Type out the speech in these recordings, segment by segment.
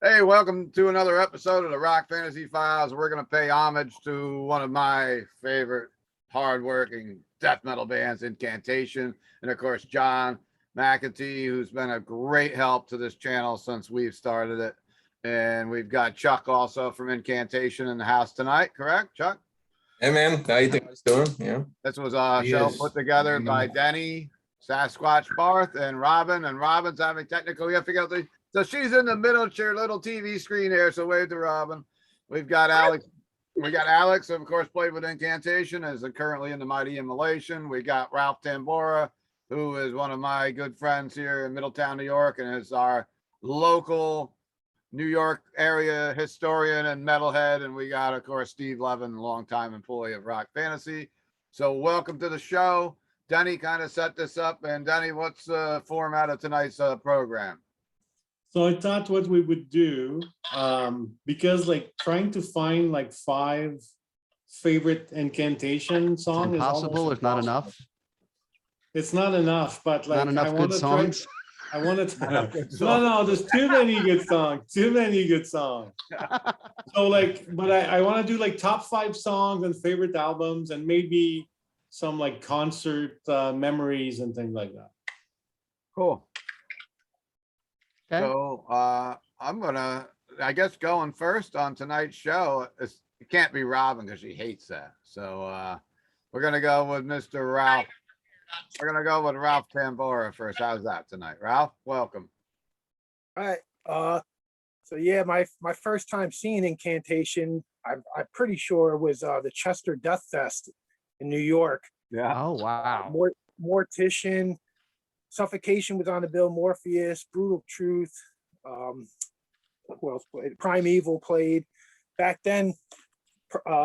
Hey, welcome to another episode of the Rock Fantasy Files. We're going to pay homage to one of my favorite hardworking death metal bands, Incantation, and of course, John McEntee, who's been a great help to this channel since we've started it. And we've got Chuck also from Incantation in the house tonight, correct, Chuck? Hey man, how you guys doing? Yeah. This was a show put together by Denis, Sasquatch, Barthe, and Robin. And Robin's having technical difficulty. So she's in the middle of your little TV screen here. So wave to Robin. We've got Alex. We got Alex, of course, played with Incantation, is currently in the mighty Immolation. We got Ralph Tamborra, who is one of my good friends here in Middletown, New York, and is our local New York area historian and metalhead. And we got, of course, Steve Levin, longtime employee of Rock Fantasy. So welcome to the show. Denis kind of set this up. And Denis, what's the format of tonight's program? So I thought what we would do, because like trying to find like 5 favorite Incantation songs is impossible. It's not enough. It's not enough, but like not enough good songs. I want to. No, there's too many good songs. Too many good songs. So like, but I want to do like top 5 songs and favorite albums, and maybe some like concert memories and things like that. Cool. Okay. So I'm gonna, I guess, going first on tonight's show. It can't be Robin because she hates that. So we're gonna go with Mr. Ralph. We're gonna go with Ralph Tamborra first. How's that tonight, Ralph? Welcome. All right. So yeah, my first time seeing Incantation, I'm pretty sure was the Chester Death Fest in New York. Yeah. Oh wow. Mortician, Suffocation was on the bill. Morpheus, Brutal Truth. Who else played? Primeval played. Back then,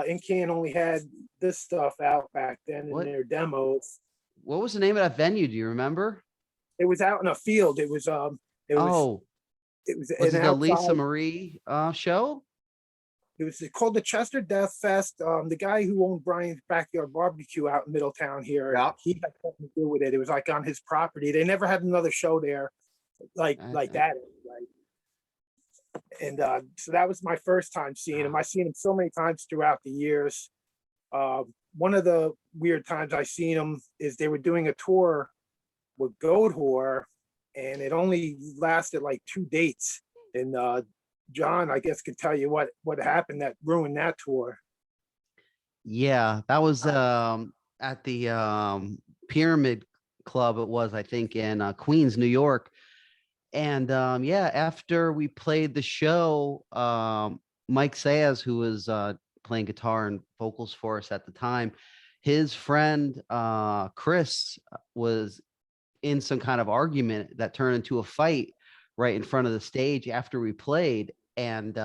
Incan only had this stuff out back then in their demos. What was the name of that venue? Do you remember? It was out in a field. It was was it the Lisa Marie show? It was called the Chester Death Fest. The guy who owned Brian's Backyard Barbecue out in Middletown here, he had something to do with it. It was like on his property. They never had another show there like that. Right? And so that was my first time seeing him. I've seen him so many times throughout the years. One of the weird times I seen him is they were doing a tour with Goat Whore, and it only lasted like 2 dates. And John, I guess, could tell you what happened that ruined that tour. Yeah, that was at the Pyramid Club. It was, I think, in Queens, New York. And after we played the show, Mike Sayers, who was playing guitar and vocals for us at the time, his friend Chris was in some kind of argument that turned into a fight right in front of the stage after we played. And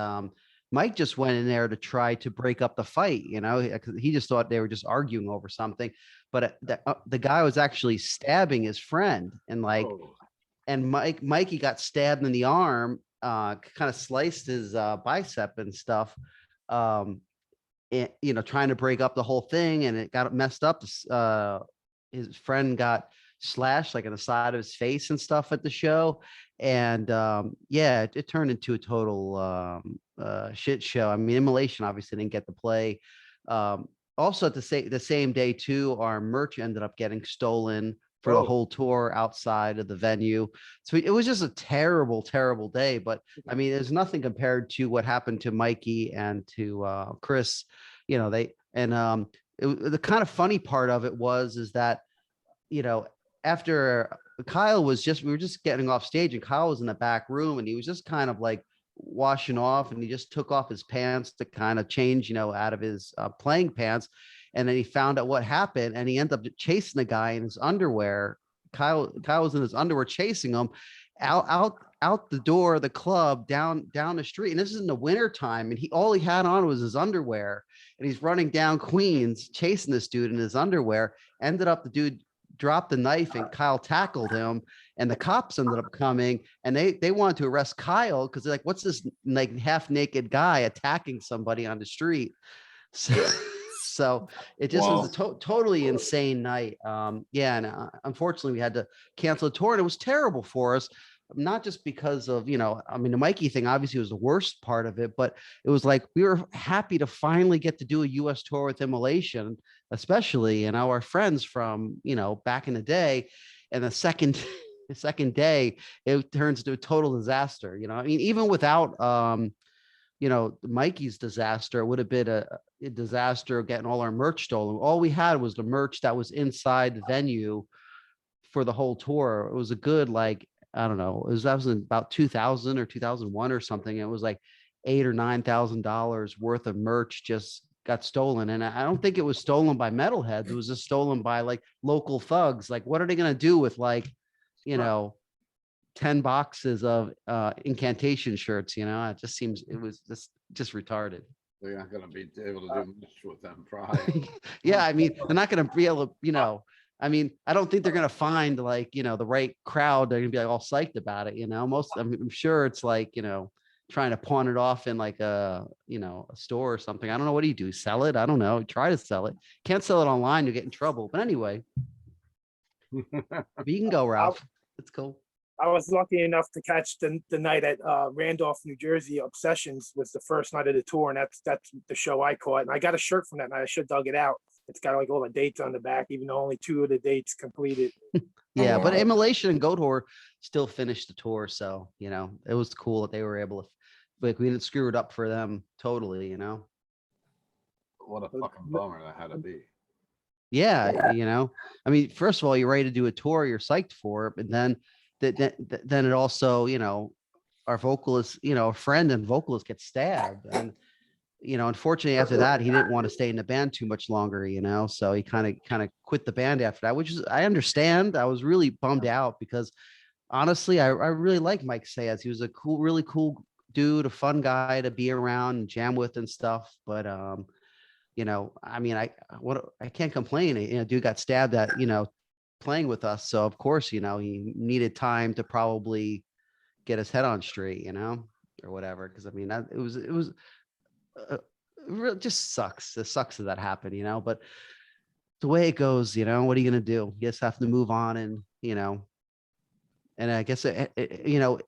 Mike just went in there to try to break up the fight, he just thought they were just arguing over something. But the guy was actually stabbing his friend, and and Mikey got stabbed in the arm, kind of sliced his bicep and stuff, trying to break up the whole thing, and it got messed up. His friend got slashed like on the side of his face and stuff at the show. And it turned into a total shit show. I mean, Immolation obviously didn't get to play. Also, at the same day too, our merch ended up getting stolen for the whole tour outside of the venue. So it was just a terrible, terrible day. But I mean, there's nothing compared to what happened to Mikey and to Chris. The kind of funny part of it is that after we were just getting off stage, and Kyle was in the back room, and he was just kind of like washing off, and he just took off his pants to kind of change, out of his playing pants. And then he found out what happened, and he ended up chasing the guy in his underwear. Kyle was in his underwear chasing him out the door of the club, down the street. And this is in the winter time, and all he had on was his underwear, and he's running down Queens chasing this dude in his underwear. Ended up the dude dropped the knife, and Kyle tackled him, and the cops ended up coming, and they wanted to arrest Kyle because they're like, what's this like half naked guy attacking somebody on the street? So it just was a totally insane night. And unfortunately we had to cancel the tour, and it was terrible for us not just because of, I mean, the Mikey thing obviously was the worst part of it, but it was like, we were happy to finally get to do a US tour with Immolation, especially, our friends from, back in the day. And the second day, it turns into a total disaster. I mean, even without, Mikey's disaster, it would have been a disaster getting all our merch stolen. All we had was the merch that was inside the venue for the whole tour. It was a good, like, I don't know, that was in about 2000 or 2001 or something. It was like $8,000 or $9,000 worth of merch just got stolen. And I don't think it was stolen by metalheads. It was just stolen by like local thugs. Like, what are they going to do with like, 10 boxes of Incantation shirts? It just seems, it was just retarded. They're not gonna be able to do much with them, probably. Yeah, I mean, they're not going to be able to, I mean, I don't think they're going to find like, the right crowd. They're going to be like all psyched about it. I'm sure it's like, trying to pawn it off in like a store or something. I don't know. What do you do? Sell it? I don't know. Try to sell it. Can't sell it online. You get in trouble. But anyway, you can go, Ralph. It's cool. I was lucky enough to catch the night at Randolph, New Jersey. Obsessions was the first night of the tour, and that's the show I caught. And I got a shirt from that night. I should dug it out. It's got like all the dates on the back, even though only 2 of the dates completed. Yeah, but Immolation and Gotor still finished the tour, so it was cool that they were able to. Like, we didn't screw it up for them totally. What a fucking bummer that had to be. Yeah, I mean, first of all, you're ready to do a tour, you're psyched for it, but then it also, our vocalist, a friend and vocalist gets stabbed, and unfortunately after that he didn't want to stay in the band too much longer, so he kind of quit the band after that, which is, I understand. I was really bummed out because honestly, I really like Mike Sayers. He was a really cool dude, a fun guy to be around and jam with and stuff, but I mean, I can't complain. Dude got stabbed at, playing with us. So of course, he needed time to probably get his head on straight, or whatever. Cause I mean, it was just sucks. It sucks that happened, but the way it goes, what are you going to do? You just have to move on and, and I guess it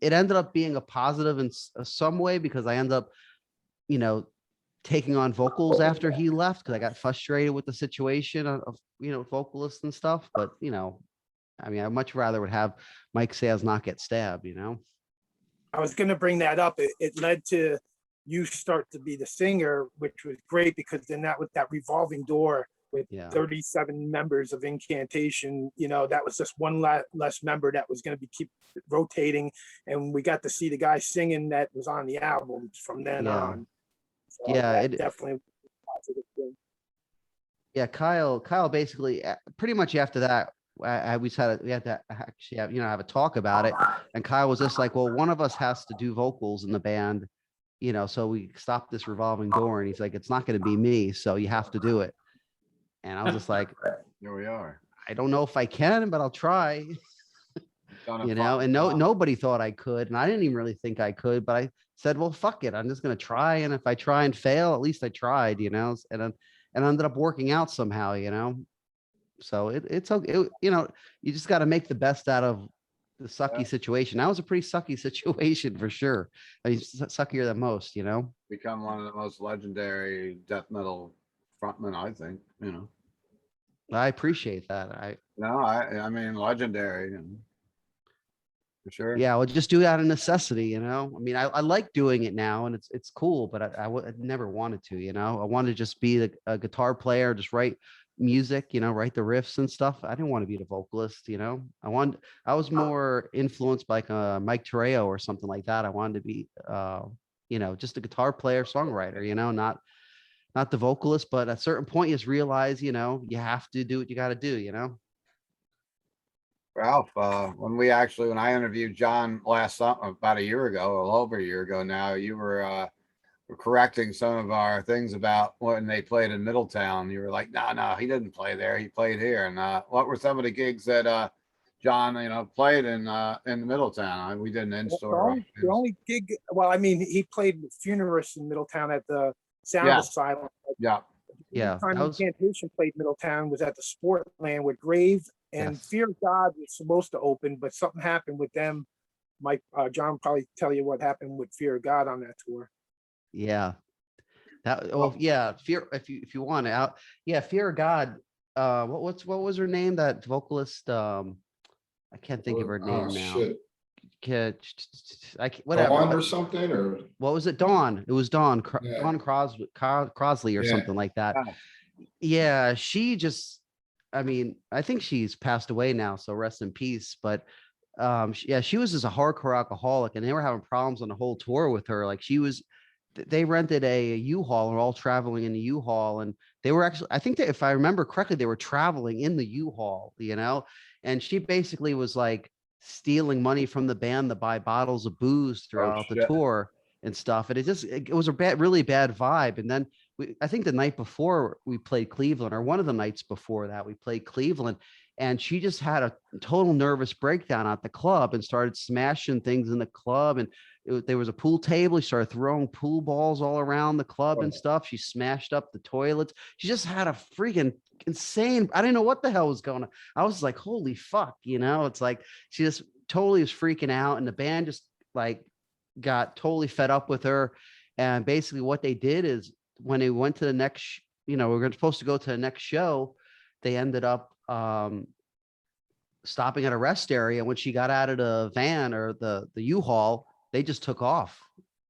ended up being a positive in some way because I ended up, taking on vocals after he left because I got frustrated with the situation of vocalists and stuff. But I mean, I much rather would have Mike Sayers not get stabbed. I was going to bring that up. It led to you start to be the singer, which was great because then that with that revolving door with 37 members of Incantation, that was just one less member that was going to be keep rotating, and we got to see the guy singing that was on the album from then on. So it definitely positive thing. Yeah, Kyle basically pretty much after that, we had to actually have a talk about it, and Kyle was just like, well, one of us has to do vocals in the band, so we stopped this revolving door, and he's like, it's not going to be me, so you have to do it. And I was just like, here we are. I don't know if I can, but I'll try. And nobody thought I could, and I didn't even really think I could, but I said, well, fuck it, I'm just gonna try, and if I try and fail, at least I tried, and ended up working out somehow, so it's okay. You just got to make the best out of the sucky situation. That was a pretty sucky situation for sure. I mean, suckier than most, Become one of the most legendary death metal frontmen, I think. I appreciate that. I mean, legendary. For sure. Yeah, well, just do out of necessity, I mean, I like doing it now, and it's cool, but I never wanted to, I wanted to just be a guitar player, just write music, write the riffs and stuff. I didn't want to be the vocalist, I was more influenced by like Mike Terreo or something like that. I wanted to be, just a guitar player, songwriter, not the vocalist, but at a certain point you just realize, you have to do what you got to do, Ralph, when I interviewed John last summer, about a year ago, a little over a year ago now, you were correcting some of our things about when they played in Middletown. You were like, no, he didn't play there. He played here. And what were some of the gigs that John, played in Middletown? We did an in-store. The only gig, well, I mean, he played Funerus in Middletown at the Sound Asylum. Yeah. The time Incantation played Middletown was at the Sportland with Grave and Fear of God was supposed to open, but something happened with them Mike, John probably tell you what happened with Fear of God on that tour. Yeah. Yeah, Fear, if you want out. Yeah, Fear of God. What was her name? That vocalist, I can't think of her name now. Shit. Whatever. Dawn or something, or What was it? Dawn. It was Dawn. Yeah. Dawn Crosley or Yeah. something like that. Yeah. Yeah, she just, I mean, I think she's passed away now, so rest in peace. But she was just a hardcore alcoholic, and they were having problems on the whole tour with her. Like they rented a U-Haul, and all traveling in the U-Haul, and they were actually, I think that if I remember correctly, they were traveling in the U-Haul, and she basically was like stealing money from the band to buy bottles of booze throughout the tour and stuff. And it was a really bad vibe. And then I think the night before we played Cleveland, or one of the nights before that, we played Cleveland, and she just had a total nervous breakdown at the club and started smashing things in the club. And there was a pool table. She started throwing pool balls all around the club and stuff. She smashed up the toilets. She just had a freaking insane. I didn't know what the hell was going on. I was like, holy fuck, it's like she just totally was freaking out. And the band just like got totally fed up with her. And basically what they did is when they went to the next, we were supposed to go to the next show, they ended up stopping at a rest area. When she got out of the van or the U-Haul, they just took off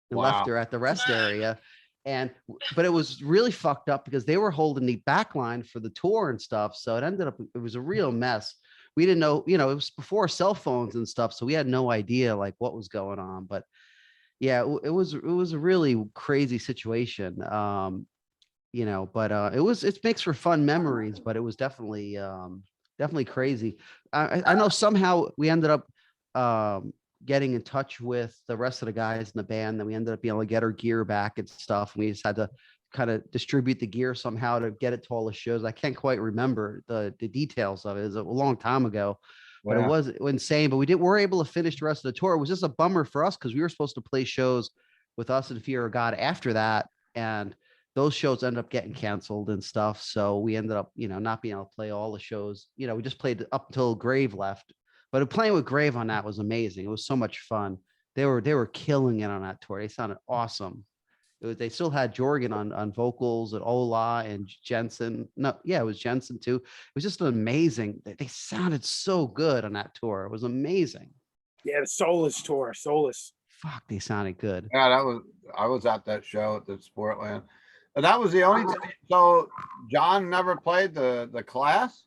and left her at the rest area. But it was really fucked up because they were holding the back line for the tour and stuff. So it was a real mess. We didn't know, it was before cell phones and stuff. So we had no idea like what was going on. But yeah, it was a really crazy situation. But it makes for fun memories, but it was definitely crazy. I know somehow we ended up getting in touch with the rest of the guys in the band. Then we ended up being able to get our gear back and stuff. And we just had to kind of distribute the gear somehow to get it to all the shows. I can't quite remember the details of it. It was a long time ago, but it was insane. But we were able to finish the rest of the tour. It was just a bummer for us because we were supposed to play shows with us and Fear of God after that. And those shows ended up getting canceled and stuff. So we ended up, not being able to play all the shows. We just played up until Grave left. But playing with Grave on that was amazing. It was so much fun. They were killing it on that tour. They sounded awesome. They still had Jorgen on vocals and Ola and Jensen. It was Jensen too. It was just amazing. They sounded so good on that tour. It was amazing. Yeah, the Solus tour, Solus. Fuck, they sounded good. Yeah, I was at that show at the Sportland. And that was the only time. So John never played the class?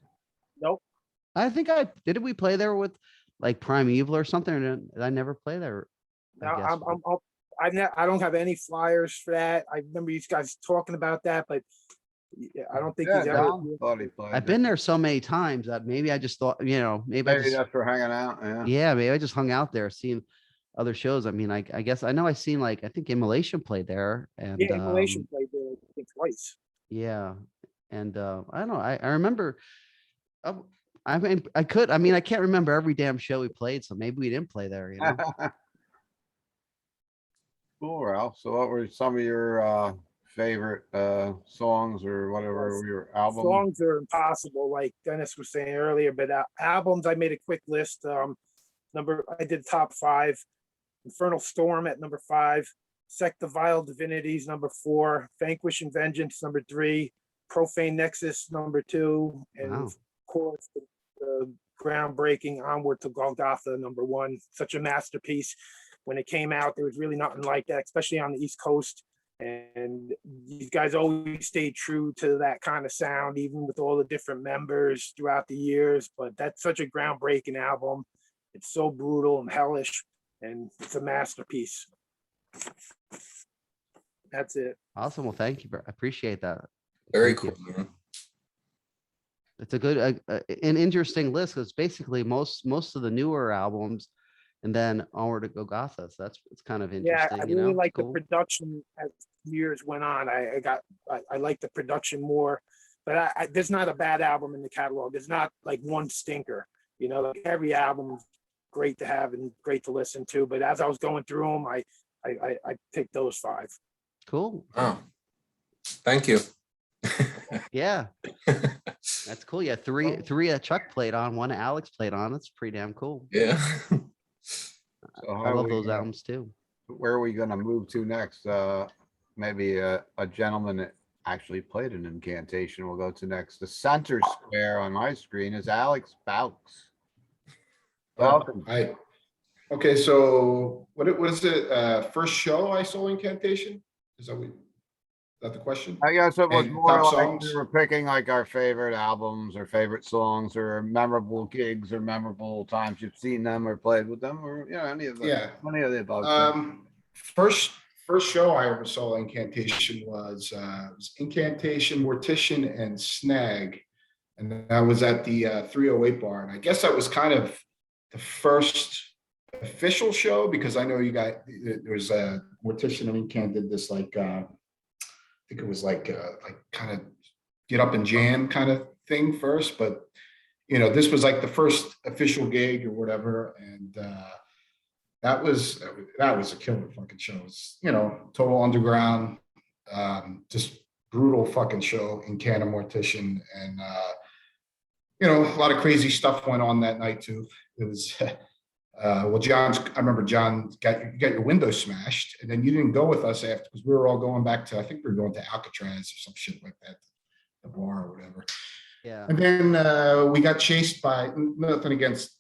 Nope. I think did we play there with like Primeval or something? Or did I never play there? No, I don't have any flyers for that. I remember you guys talking about that, but I don't think he's ever. I've been there so many times that maybe I just thought, maybe just for hanging out. Yeah, maybe I just hung out there, seeing other shows. I mean, I guess I know I seen I think Immolation played there, and Immolation played there I think twice. Yeah, and I don't know. I remember. I can't remember every damn show we played, so maybe we didn't play there. Cool, Ralph. So what were some of your favorite songs or whatever your albums? Songs are impossible, like Denis was saying earlier, but albums, I made a quick list. I did top 5. Infernal Storm at number 5. Sect of Vile Divinities, number 4. Vanquish and Vengeance, number 3. Profane Nexus, number 2. And of course, the groundbreaking Onward to Golgotha, number 1. Such a masterpiece. When it came out, there was really nothing like that, especially on the East Coast. And these guys always stayed true to that kind of sound, even with all the different members throughout the years. But that's such a groundbreaking album. It's so brutal and hellish, and it's a masterpiece. That's it. Awesome. Well, thank you. I appreciate that. Very cool, man. It's a good, an interesting list because basically most of the newer albums, and then Onward to Golgotha. So it's kind of interesting. Yeah, I really like the production as years went on. I like the production more, but there's not a bad album in the catalog. There's not like one stinker. Like every album is great to have and great to listen to. But as I was going through them, I picked those 5. Cool. Oh, thank you. Yeah, that's cool. Yeah, three Chuck played on, 1 Alex played on. That's pretty damn cool. Yeah. So how I are love we those gonna- albums too. Where are we gonna move to next? Maybe a gentleman that actually played an incantation we'll go to next. The center square on my screen is Alex Bouks. Welcome. Hi. Okay, so what is it? First show I saw Incantation? Is that the question? I guess it was And more top like songs? we were picking like our favorite albums or favorite songs or memorable gigs or memorable times you've seen them or played with them or, you know, any of Yeah. the above. First show I ever saw Incantation was Incantation, Mortician, and Snag, and that was at the 308 bar. And I guess that was kind of the first official show because I know you got there was a Mortician and Incant did this like I think it was like kind of get up and jam kind of thing first, but you know this was like the first official gig or whatever, and that was a killer fucking show. It's, you know, total underground, just brutal fucking show in Canada Mortician, and you know, a lot of crazy stuff went on that night too. It was well, I remember John got your window smashed, and then you didn't go with us after because we were all going back to, I think we were going to Alcatraz or some shit like that, the bar or whatever. Yeah. And then we got chased by, nothing against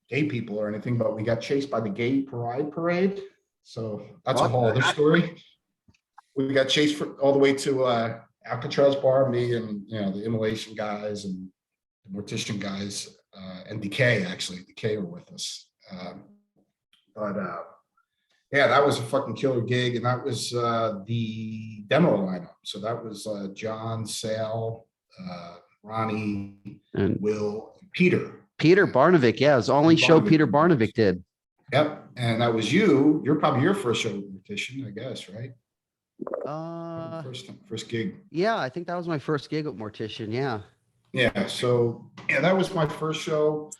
gay people or anything, but we got chased by the gay pride parade. So that's a whole other story. We got chased all the way to Alcatraz bar, me and, you know, the Immolation guys and the Mortician guys, and Decay, actually. Decay were with us. Yeah, that was a fucking killer gig, and that was the demo lineup. So that was John, Sal, Ronnie, And Will, and Peter. Peter Barnovic, yeah, it was the only show Barnovic. Peter Barnovic did. Yep, and that was you. You're probably your first show with Mortician, I guess, right? First gig. Yeah, I think that was my first gig with Mortician. Yeah. Yeah, so yeah, that was my first show.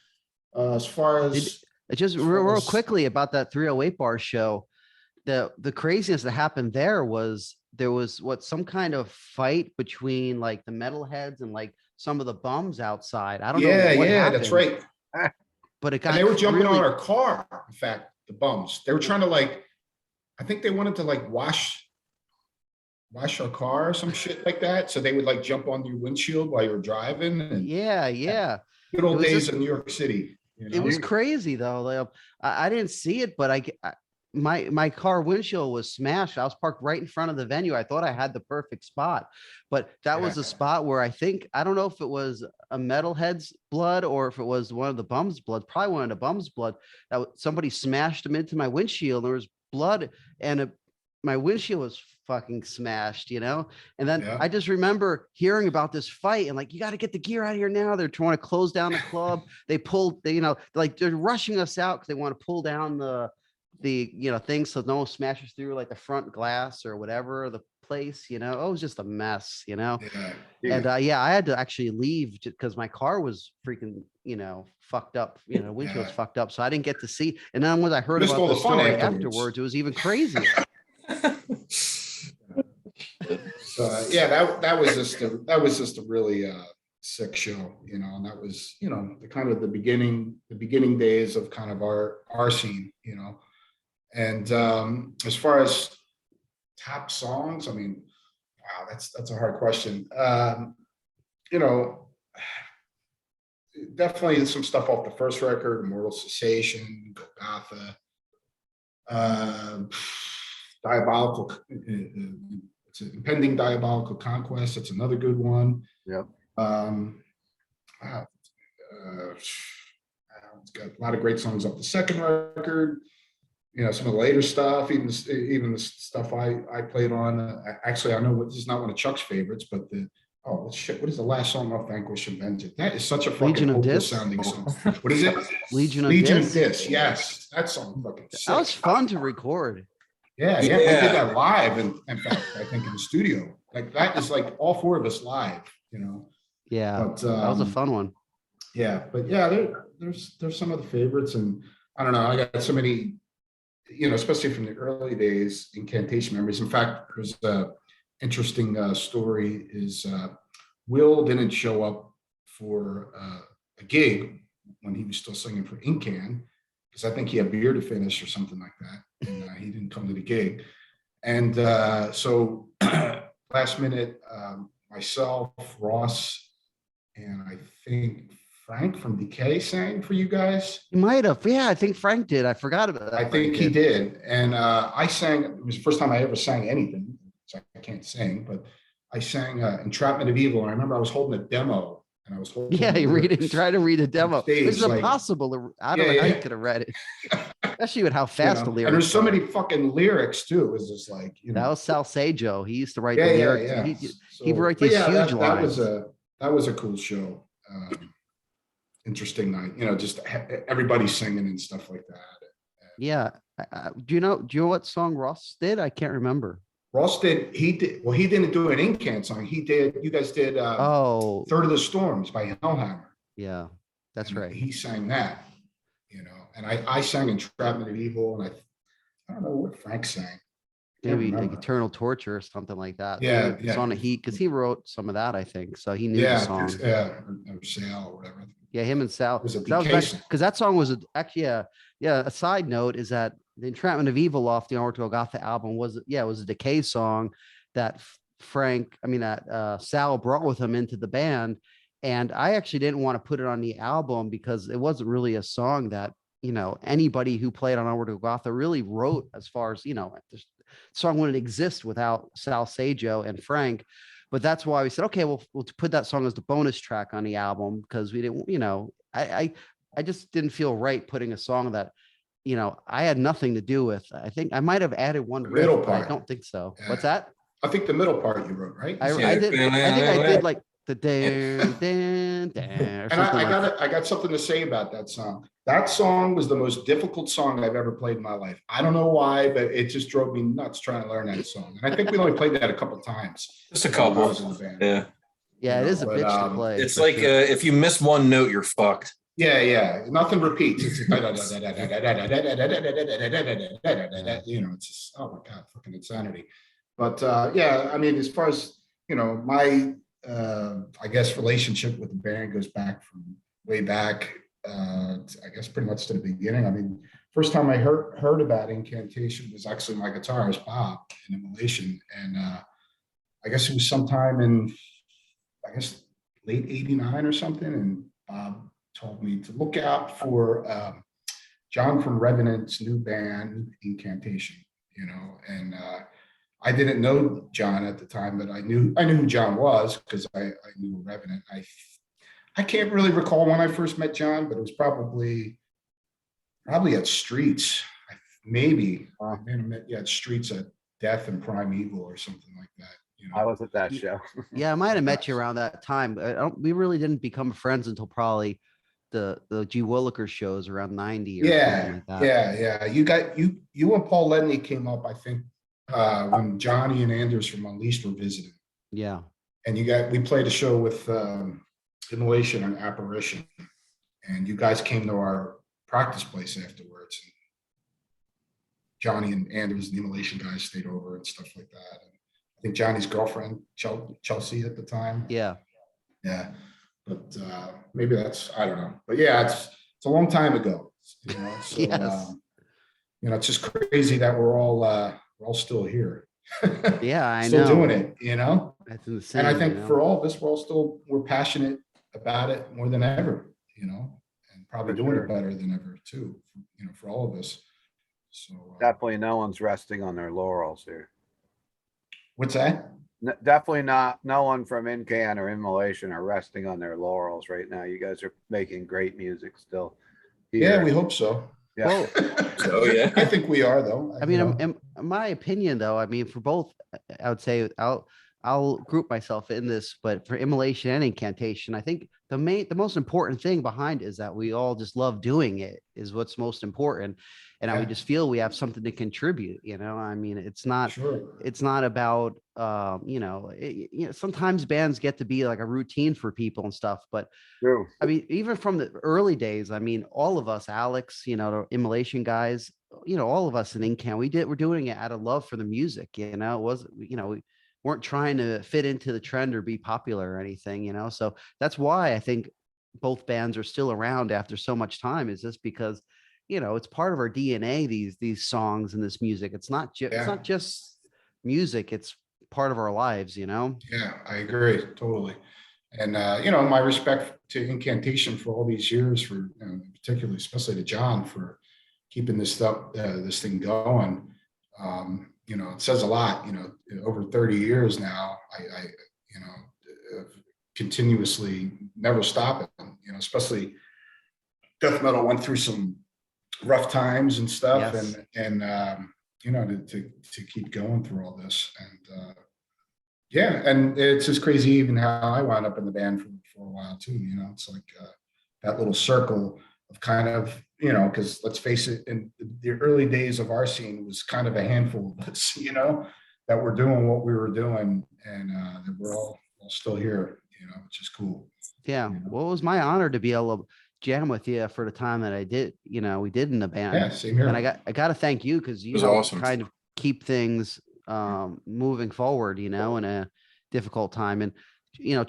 As far as Just real quickly about that 308 bar show, the craziness that happened there was some kind of fight between like the metalheads and like some of the bums outside. I don't know what happened. That's right. But it got And they were jumping really, on our car. In fact, the bums. They were trying to like, I think they wanted to like wash our car or some shit like that. So they would like jump on your windshield while you were driving. And yeah. good old It was days just- in New York City. You know? It was crazy though. Like, I didn't see it, but my car windshield was smashed. I was parked right in front of the venue. I thought I had the perfect spot, but that was a spot where I don't know if it was a metalhead's blood or if it was one of the bums' blood, probably one of the bums' blood, that somebody smashed them into my windshield. There was blood and my windshield was fucking smashed, you know? And then I just remember hearing about this fight and like, you got to get the gear out of here now. They're trying to close down the club. They're rushing us out because they want to pull down the thing so no one smashes through like the front glass or whatever the place, you know. It was just a mess, you know. And I had to actually leave because my car was freaking, fucked up, windshield was fucked up, so I didn't get to see. And then when I heard Missed about all the the fun story afterwards. afterwards, it was even crazier. So that was just a really sick show, and that was, the kind of the beginning days of kind of our scene, and as far as top songs, I mean, wow, that's a hard question. Definitely some stuff off the first record, Immortal Cessation, Golgotha, Diabolical, it's an Impending Diabolical Conquest. That's another good one. Yep. It's got a lot of great songs off the second record. Some of the later stuff, even the stuff I played on. Actually, I know this is not one of Chuck's favorites, but what is the last song off Vanquish and Vengeance? That is such a fucking hopeless sounding song. What is it? Legion of Dis. Yes, that song fucking sick. That was fun to record. Yeah, we did that live, and in fact, I think in the studio. Like that is like all four of us live, Yeah, but, that was a fun one. Yeah, but yeah, there's some of the favorites, and I don't know. I got so many, especially from the early days, Incantation memories. In fact, there's a interesting story. Is Will didn't show up for a gig when he was still singing for Incan, because I think he had beer to finish or something like that, and he didn't come to the gig. And so last minute, myself, Ross, and I think Frank from Decay sang for you guys. You might have. Yeah, I think Frank did. I forgot about that. I think he did. And I sang, it was the first time I ever sang anything. So I can't sing, but I sang Entrapment of Evil. And I remember I was holding a demo and I was holding. Yeah, you're reading, try to read a demo. Stage, It's like- impossible. I don't know how you could have read it. Especially with how fast the lyrics And there's so are. many fucking lyrics too. It was just like, you That know. was Sal Sajo. He used to write Yeah, the yeah, lyrics. yeah. He wrote but these yeah, huge that lines. that was a cool show. Interesting night, you know, just everybody singing and stuff like that. Yeah. Do you know what song Ross did? I can't remember. Ross did, he didn't do an Incant song. He did, you guys did Oh, Third of the Storms by Hellhammer. yeah, that's And right. He sang that, you know, and I sang Entrapment of Evil, and I don't know what Frank sang. Can't Maybe like remember. Eternal Torture or something like that. Yeah, It's on a heat because he wrote some of that, I think. So he knew the Yeah, song. or Sal or whatever. Yeah, him and Sal. It was a That was Decay song. because that song was actually, yeah. A side note is that the Entrapment of Evil off the Orto Gotha album was a Decay song that Sal brought with him into the band. And I actually didn't want to put it on the album because it wasn't really a song that, you know, anybody who played on Orto Gotha really wrote, as far as, you know, the song wouldn't exist without Sal Sajo and Frank. But that's why we said, okay, we'll put that song as the bonus track on the album, because we didn't, you know, I just didn't feel right putting a song that, you know, I had nothing to do with. I think I might have added one riff, middle but I part. don't think so. Yeah. What's that? I think the middle part you wrote, right? I think I did like the dan, dan, dan, or And something like that. I got something to say about that song. That song was the most difficult song I've ever played in my life. I don't know why, but it just drove me nuts trying to learn that song. And I think we only played that a couple of times. Just a when I couple. was in the band. Yeah. Yeah, it is a but, bitch to play. It's for like sure. if you miss one note, you're fucked. Yeah. Nothing repeats. It's you know, it's just, oh my God, fucking insanity. But yeah, I mean, as far as, you know, my I guess relationship with the band goes back from way back, I guess pretty much to the beginning. I mean, first time I heard about Incantation was actually my guitarist Bob in Immolation, and I guess it was sometime in, I guess, late '89 or something, and Bob told me to look out for John from Revenant's new band Incantation, you know, and I didn't know John at the time, but I knew who John was because I knew Revenant. I can't really recall when I first met John, but it was probably at Streets. Maybe I may have met at Streets at Death and Primeval or something like that. You know, I was at that show. Yeah, I might have met you around that time. We really didn't become friends until probably the G. Willikers shows around 90 or something like that. Yeah. You and Paul Ledney came up, I think, when Johnny and Anders from Unleashed were visiting. Yeah. And we played a show with Immolation and Apparition, and you guys came to our practice place afterwards. And Johnny and Anders and the Immolation guys stayed over and stuff like that. And I think Johnny's girlfriend, Chelsea at the time. Yeah. Yeah. But maybe I don't know. But yeah, it's a long time ago. You know, so Yes. you know, it's just crazy that we're all still here. Yeah, I still know. doing it, you know. That's insane. And I think you know? for all of us, we're passionate about it more than ever, you know, and probably For doing sure. it better than ever too, you know, for all of us. So Definitely no one's resting on their laurels here. what's that? Definitely not. No one from Incan or Immolation are resting on their laurels right now. You guys are making great music still. Yeah, here. we hope so. Yeah. Well, So, yeah. I think we are though. I mean, in my opinion, though, I mean, for both, I would say I'll group myself in this, but for Immolation and Incantation, I think the most important thing behind it is that we all just love doing it is what's most important. And we Yeah. just feel we have something to contribute, you know, I mean, it's not Sure. about, you know, sometimes bands get to be like a routine for people and stuff, but True. I mean, even from the early days, I mean, all of us, Alex, you know, the Immolation guys, you know, all of us in Incan, we're doing it out of love for the music, you know, it wasn't, you know, we weren't trying to fit into the trend or be popular or anything, you know, so that's why I think both bands are still around after so much time, is just because, it's part of our DNA, these songs and this music. It's not just, it's Yeah. not just music. It's part of our lives, Yeah, I agree totally. And my respect to Incantation for all these years, for particularly, especially to John, for keeping this stuff, this thing going. It says a lot. Over 30 years now, I continuously never stopping. Especially death metal went through some rough times and stuff, Yes. and to keep going through all this, and yeah, and it's just crazy even how I wound up in the band for a while too. It's like that little circle of kind of, because let's face it, in the early days of our scene was kind of a handful of us, that were doing what we were doing, and that we're all still here, which is cool. Yeah. Well, it was my honor to be able to jam with you for the time that I did, we did in the band. Yeah, same here. And I got to thank you, because you was helped awesome. kind of keep things moving forward, in a difficult time. And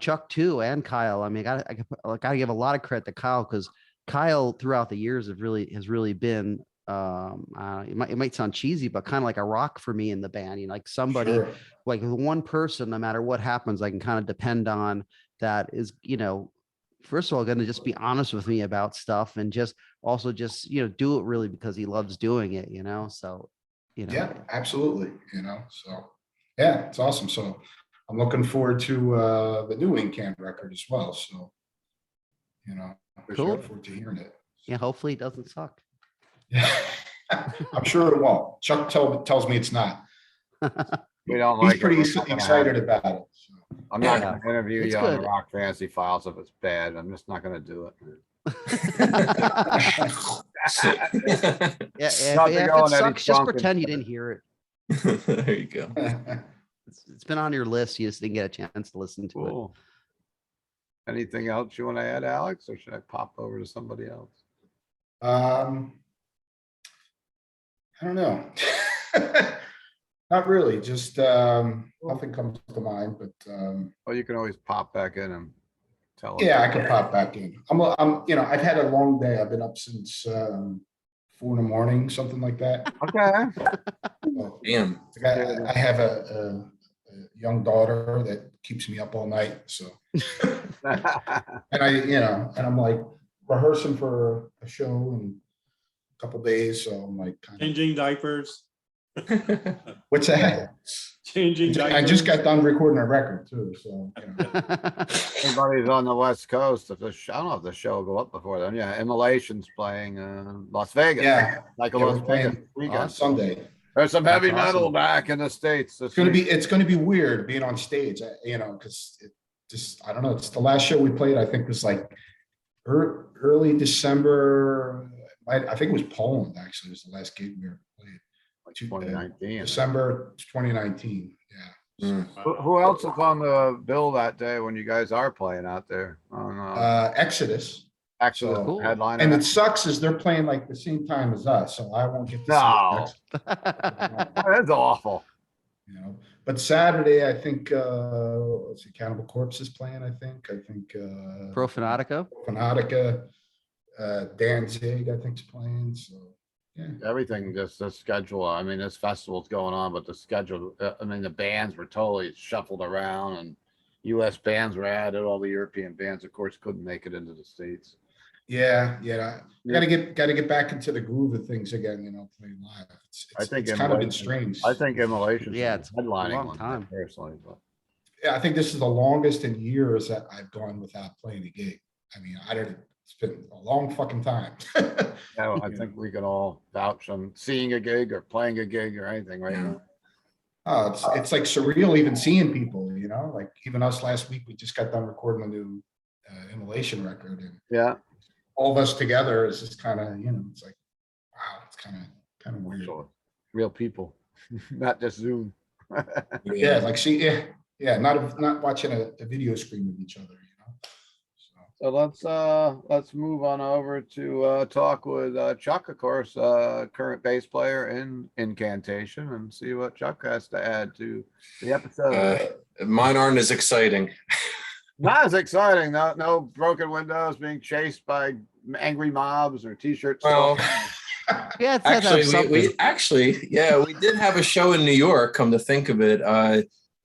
Chuck too, and Kyle. I mean, I gotta give a lot of credit to Kyle, because Kyle throughout the years has really been it might sound cheesy, but kind of like a rock for me in the band. Like somebody, Sure. like one person, no matter what happens, I can kind of depend on, that is, first of all, going to just be honest with me about stuff, and just also just, do it really because he loves doing it, so, Yeah, absolutely. So yeah, it's awesome. So I'm looking forward to the new Incant record as well. So, Cool. look forward to hearing it. yeah, hopefully it doesn't suck. Yeah, I'm sure it won't. Chuck tells me it's not. We don't He's like pretty it. We're not gonna excited have it. about it. So. I'm not Yeah. gonna interview It's you on the good. Rock Fantasy Files if it's bad. I'm just not gonna do it. Yeah, Not to if go it on any sucks, just funk and- pretend you didn't hear it. There you go. It's been on your list. You just didn't get a chance to listen to it. Cool. Anything else you want to add, Alex, or should I pop over to somebody else? I don't know. Not really. Just nothing comes to mind. But Well, you can always pop back in and tell us. yeah, I can pop back in. I've had a long day. I've been up since 4 a.m, something like that. Okay. So, Damn. I have a young daughter that keeps me up all night. So, and I'm like rehearsing for a show in a couple days. So I'm like, Changing diapers. what's that? Changing diapers. I just got done recording a record too. So, Anybody's on the West Coast, I don't know if the show will go up before then. Yeah, Immolation's playing Las Vegas. yeah, Like a yeah, we're Las Vegas playing weekend. on Sunday. There's some heavy That's metal awesome. back in the States. It's gonna be weird being on stage, because it just, I don't know. It's the last show we played. I think was like early December. I think it was Poland. Actually, it was the last gig we ever played. Like 2019. December 2019. Yeah. Mm. Who else is on the bill that day when you guys are playing out there? On Exodus. actually, so- headline. And it sucks is they're playing like the same time as us, so I won't get to No. see Exodus. That's awful. But Saturday, I think let's see, Cannibal Corpse is playing. I think Profanatica. Fanatica, Danzig, I think is playing. So yeah, Everything, just the schedule. I mean, this festival's going on, but the schedule, I mean, the bands were totally shuffled around, and US bands were added. All the European bands, of course, couldn't make it into the States. yeah. Gotta get back into the groove of things again. Playing live. I think it's kind of been Immolation- strange. I think Immolation. Yeah, it's headlining a long one time. personally, but Yeah, I think this is the longest in years that I've gone without playing a gig. I mean, it's been a long fucking time. yeah, I think we can all vouch on seeing a gig or playing a gig or anything right Yeah. now. Oh, it's like surreal even seeing people, like even us last week, we just got done recording a new Immolation record, and Yeah, all of us together is just kind of, it's like, wow, it's kind of weird. sure. Real people, not just Zoom. Yeah, like not watching a video screen with each other, So So let's move on over to talk with Chuck, of course, current bass player in Incantation, and see what Chuck has to add to the episode. Mine aren't as exciting. Not as exciting. No broken windows, being chased by angry mobs or t-shirts. Well, Yeah, we did have a show in New York, come to think of it,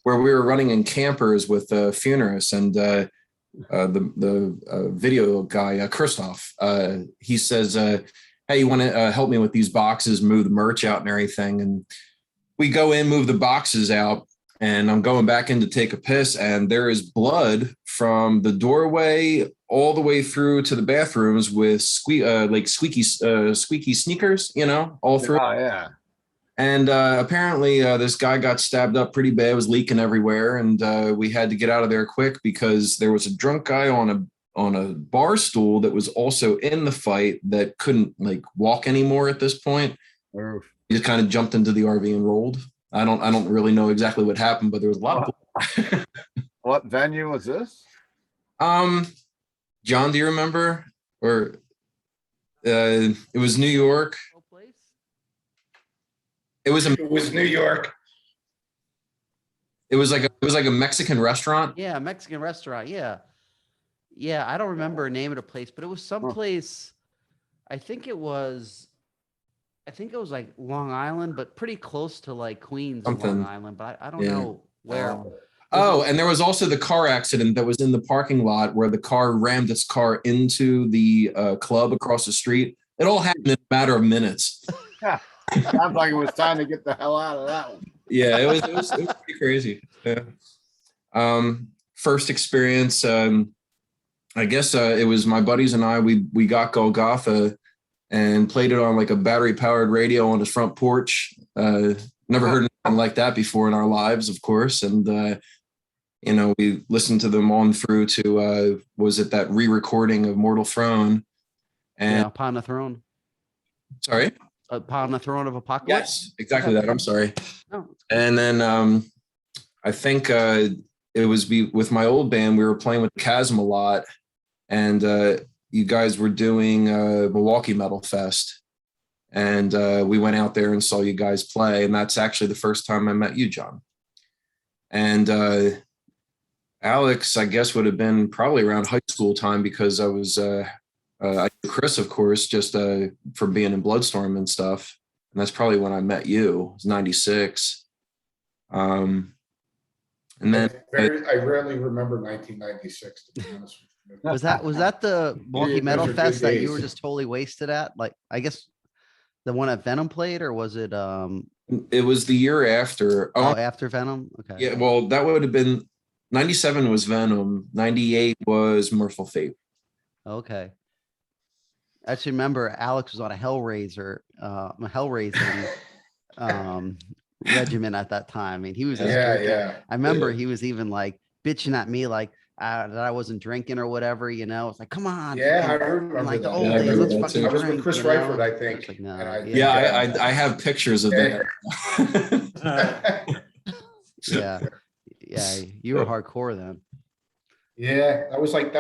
where we were running in campers with Funerus and the video guy, Christoph. He says, hey, you want to help me with these boxes, move the merch out and everything. And we go in, move the boxes out, and I'm going back in to take a piss, and there is blood from the doorway all the way through to the bathrooms with squeaky sneakers, all through. Oh, yeah. And apparently this guy got stabbed up pretty bad, was leaking everywhere, and we had to get out of there quick because there was a drunk guy on a bar stool that was also in the fight that couldn't walk anymore at this point. He just kind of jumped into the RV and rolled. I don't really know exactly what happened, but there was a lot of What venue was this? John, do you remember? Or it was New York. It was New York. It was like a Mexican restaurant. Yeah, Mexican restaurant. Yeah. Yeah, I don't remember a name of the place, but it was someplace. I think it was like Long Island, but pretty close to like Queens and Long Island, but I don't know where. Oh, and there was also the car accident that was in the parking lot where the car rammed its car into the club across the street. It all happened in a matter of minutes. Sounds like it was time to get the hell out of that one. Yeah, it was pretty crazy. Yeah. First experience, I guess it was my buddies and I, we got Golgotha and played it on like a battery powered radio on his front porch. Never heard anything like that before in our lives, of course. And, we listened to them on through to, was it that re-recording of Mortal Throne? And Upon the Throne. Sorry? Upon the Throne of Apocalypse? Yes, exactly that. I'm sorry. And then I think it was with my old band, we were playing with Chasm a lot. And you guys were doing Milwaukee Metal Fest. And we went out there and saw you guys play. And that's actually the first time I met you, John. And Alex, I guess, would have been probably around high school time because I was, I knew Chris, of course, just for being in Bloodstorm and stuff. And that's probably when I met you. It was 96. And then I rarely remember 1996, to be honest with you. Was that the Milwaukee Metal those are Fest good that you days. were just totally wasted at? Like, I guess the one that Venom played, or was it it was the year after. after Venom? Okay. Yeah, well, that would have been 97 was Venom, 98 was Merciful Fate. Okay. I actually remember Alex was on a Hellraiser regimen at that time. I mean, he was Yeah. I remember he was even like bitching at me like that I wasn't drinking or whatever, It's like, come on. Yeah, I remember like the that. old Yeah, I days, remember let's that fucking too. I was drink. with Chris you know? Ryford, I was think. like, no, and I- Yeah, I have pictures of that. Yeah, you were hardcore then. Yeah, that was like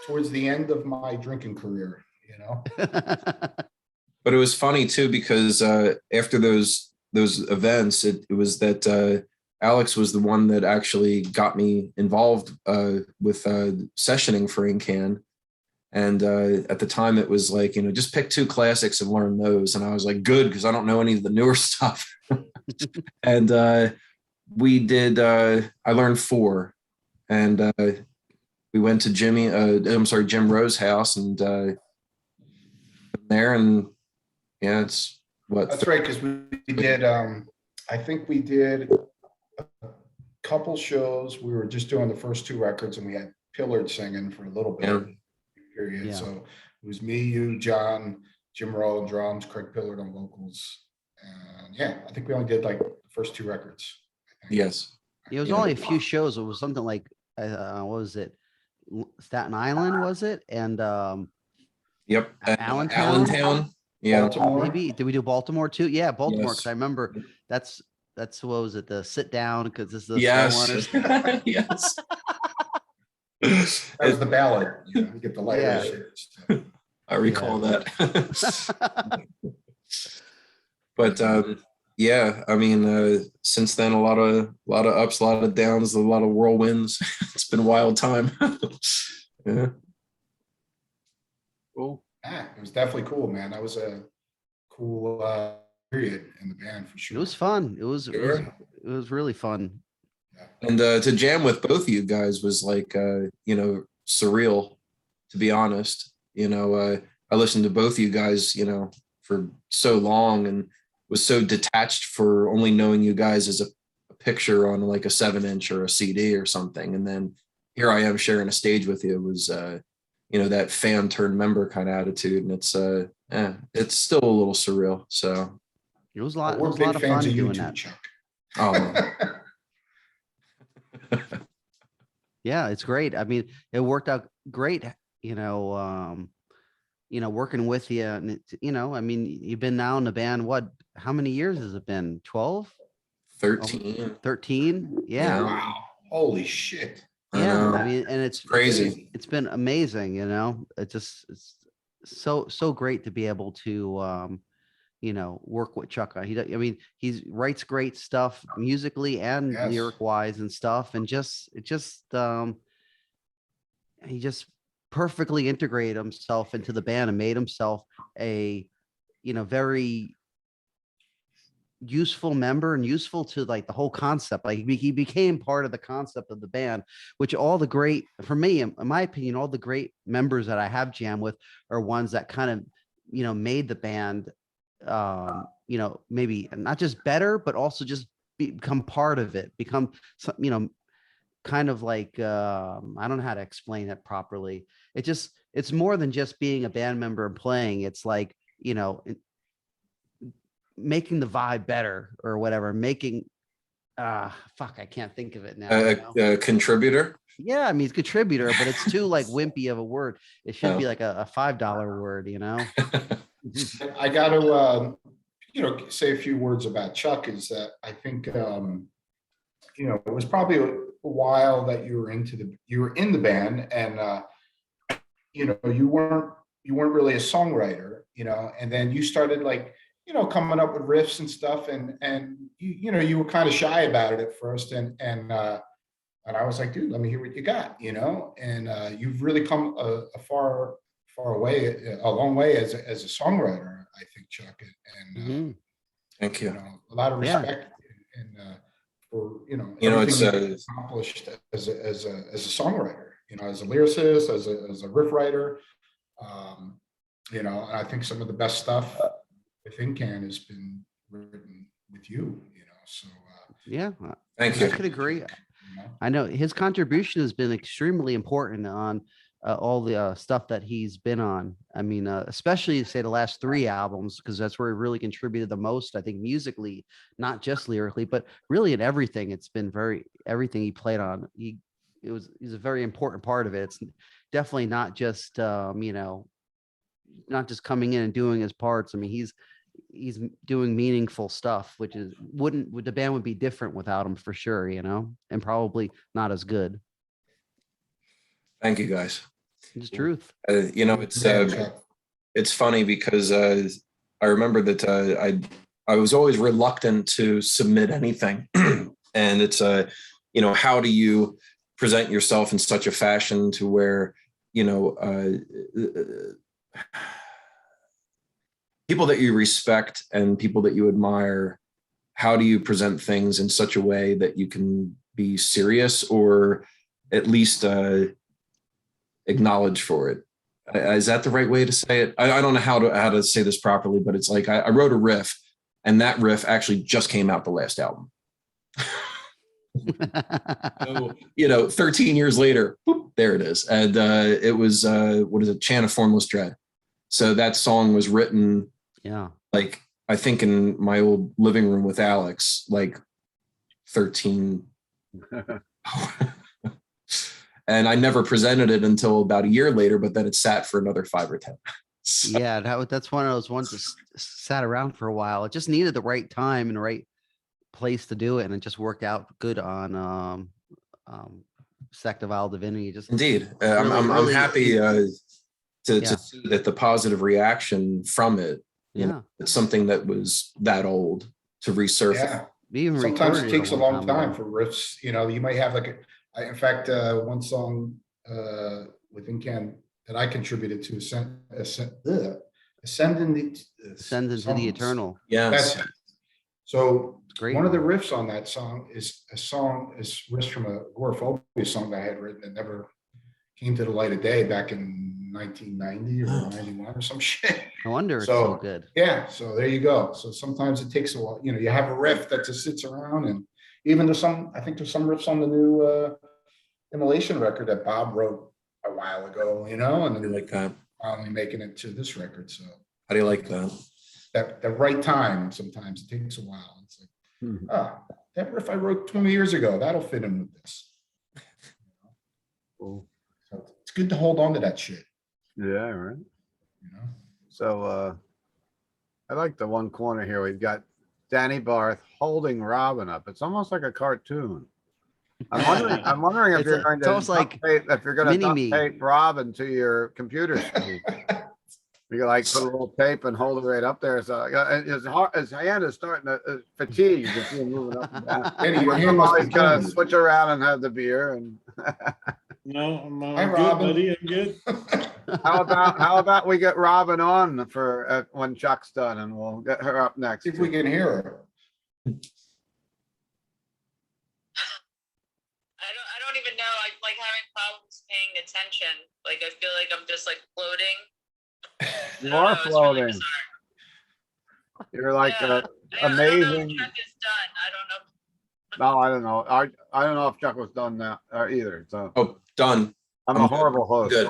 towards the end of my drinking career, But it was funny too because after those events, it was that Alex was the one that actually got me involved with sessioning for Incan. And at the time, it was like, just pick 2 classics and learn those. And I was like, good, because I don't know any of the newer stuff. And we did. I learned 4, and we went to Jim Rowe's house, and there, and yeah, it's what. That's right, because we did. I think we did a couple shows. We were just doing the first 2 records, and we had Pillard singing for a little bit. Yeah. Period. Yeah. So it was me, you, John, Jim Rowe on drums, Craig Pillard on vocals, and yeah, I think we only did like the first 2 records. Yes. It was only a few shows. It was something like what was it? Staten Island, was it? And Yep. Allentown? Allentown. Yeah. Baltimore. maybe did we do Baltimore too? Yeah, Baltimore. Because Yes. I remember that's what was it? The sit down because this is the Yes. slow one. Yes. That was the ballad. You get the lighter Yeah. shirts. I recall that. But yeah, I mean, since then, a lot of ups, a lot of downs, a lot of whirlwinds. It's been a wild time. Yeah. Cool. Yeah, it was definitely cool, man. That was a cool period in the band for It sure. was fun. It was Sure. it was really fun. And to jam with both of you guys was like, surreal, to be honest. I listened to both of you guys, for so long and was so detached for only knowing you guys as a picture on like a 7-inch or a CD or something. And then here I am sharing a stage with you. It was, that fan turned member kind of attitude. And it's still a little surreal. So It was a lot. It We're was a lot big of fun fans of you doing too, that. Chuck. oh, Yeah, it's great. I mean, it worked out great, working with you. And I mean, you've been now in the band, how many years has it been? 12? 13. 13? Yeah. Wow. Holy shit. Yeah. know. I mean, and it's Crazy. It's been amazing, it's so great to be able to, work with Chuck. He writes great stuff musically and Yes. lyric wise and stuff. And he just perfectly integrated himself into the band and made himself a, very useful member and useful to like the whole concept. Like he became part of the concept of the band, which for me, in my opinion, all the great members that I have jammed with are ones that kind of, made the band, maybe not just better, but also just become part of it, become, kind of like, I don't know how to explain it properly. It's more than just being a band member and playing. It's like, making the vibe better or whatever, I can't think of it now. A contributor. Yeah, I mean, it's contributor, but it's too like wimpy of a word. It should be like a $5 word, I got to, say a few words about Chuck. Is that I think, it was probably a while that you were in the band, and you weren't really a songwriter, and then you started like, coming up with riffs and stuff, and you were kind of shy about it at first, and I was like, dude, let me hear what you got, and you've really come a long way as a songwriter, I think, Chuck, and Thank you. A lot of respect and for it's everything you've accomplished as a songwriter, as a lyricist, as a riff writer, and I think some of the best stuff within Can has been written with you, so yeah, thank you. I could agree. I know his contribution has been extremely important on all the stuff that he's been on. I mean, especially say the last 3 albums, because that's where he really contributed the most, I think, musically, not just lyrically, but really in everything. It's been everything he played on. He's a very important part of it. It's definitely not just, not just coming in and doing his parts. I mean, he's doing meaningful stuff, which the band would be different without him for sure, and probably not as good. Thank you, guys. It's truth. It's funny because I remember that I was always reluctant to submit anything, and it's how do you present yourself in such a fashion to where people that you respect and people that you admire, how do you present things in such a way that you can be serious or at least acknowledge for it? Is that the right way to say it? I don't know how to say this properly, but it's like I wrote a riff, and that riff actually just came out the last album. So, 13 years later, boop, there it is. And it was, what is it? Chant of Formless Dread. So that song was written, like, I think in my old living room with Alex, like 13. And I never presented it until about a year later, but then it sat for another 5 or 10. So. Yeah, that's one of those ones that sat around for a while. It just needed the right time and the right place to do it, and it just worked out good on Sect of Vile Divinity. Indeed, I'm happy to see that the positive reaction from it. It's something that was that old to resurface. Yeah. Sometimes it takes a long time for riffs. You might have like in fact, one song within Can that I contributed to Ascend into Sends into the eternal. Yes. That's so. Great. One of the riffs on that song is riffs from a agoraphobia song that I had written that never came to the light of day back in 1990 or 91 or some shit. No wonder it's so good. Yeah, so there you go. So sometimes it takes a while. You know, you have a riff that just sits around, and even I think there's some riffs on the new Immolation record that Bob wrote a while ago, you know, and How do then you like that? finally making it to this record. So How do you like that? that the right time, sometimes it takes a while. It's like, Mhm. that riff I wrote 20 years ago, that'll fit in with this. Cool. So it's good to hold on to that shit, Yeah, right. you know. So I like the one corner here. We've got Danny Barthe holding Robin up. It's almost like a cartoon. I'm wondering if It's you're going it's to almost like if you're going to mini-me. duct tape Robin to your computer screen. You can like put a little tape and hold it right up there. So his hand is starting to fatigue. You can see him moving up and down. Danny, your hand must be He's gonna killing you. switch around and have the beer. And No, I'm Hi, good, Robin. buddy. I'm good. how about we get Robin on for when Chuck's done, and we'll get her up next. See if we can hear her. I don't even know. I'm like having problems paying attention. Like I feel like I'm just like floating. You are It's really floating. bizarre. You're like Yeah. I don't know amazing. if Chuck is done. I don't know. No, I don't know. I don't know if Chuck was done now either. So Oh, done. I'm a I'm horrible host. Good.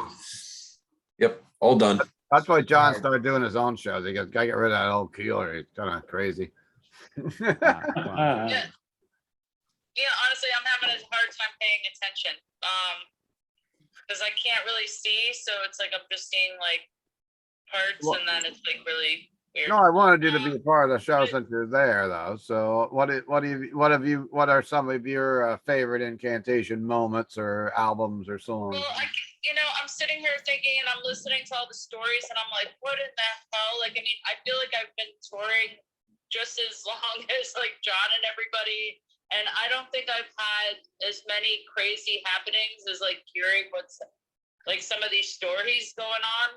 Yep, all done. That's why John started doing his own shows. He goes, "Gotta get rid of that old Keeler. He's kind of crazy." Yeah. Yeah, honestly, I'm having a hard time paying attention. Because I can't really see, so it's like I'm just seeing like parts, Well- and then it's like really weird. No, I wanted you to be a part of the show since you're there, though. So, what are some of your favorite Incantation moments or albums or songs? Well, I'm sitting here thinking, and I'm listening to all the stories, and I'm like, what in the hell? Like, I mean, I feel like I've been touring just as long as like John and everybody, and I don't think I've had as many crazy happenings as like hearing what's like some of these stories going on.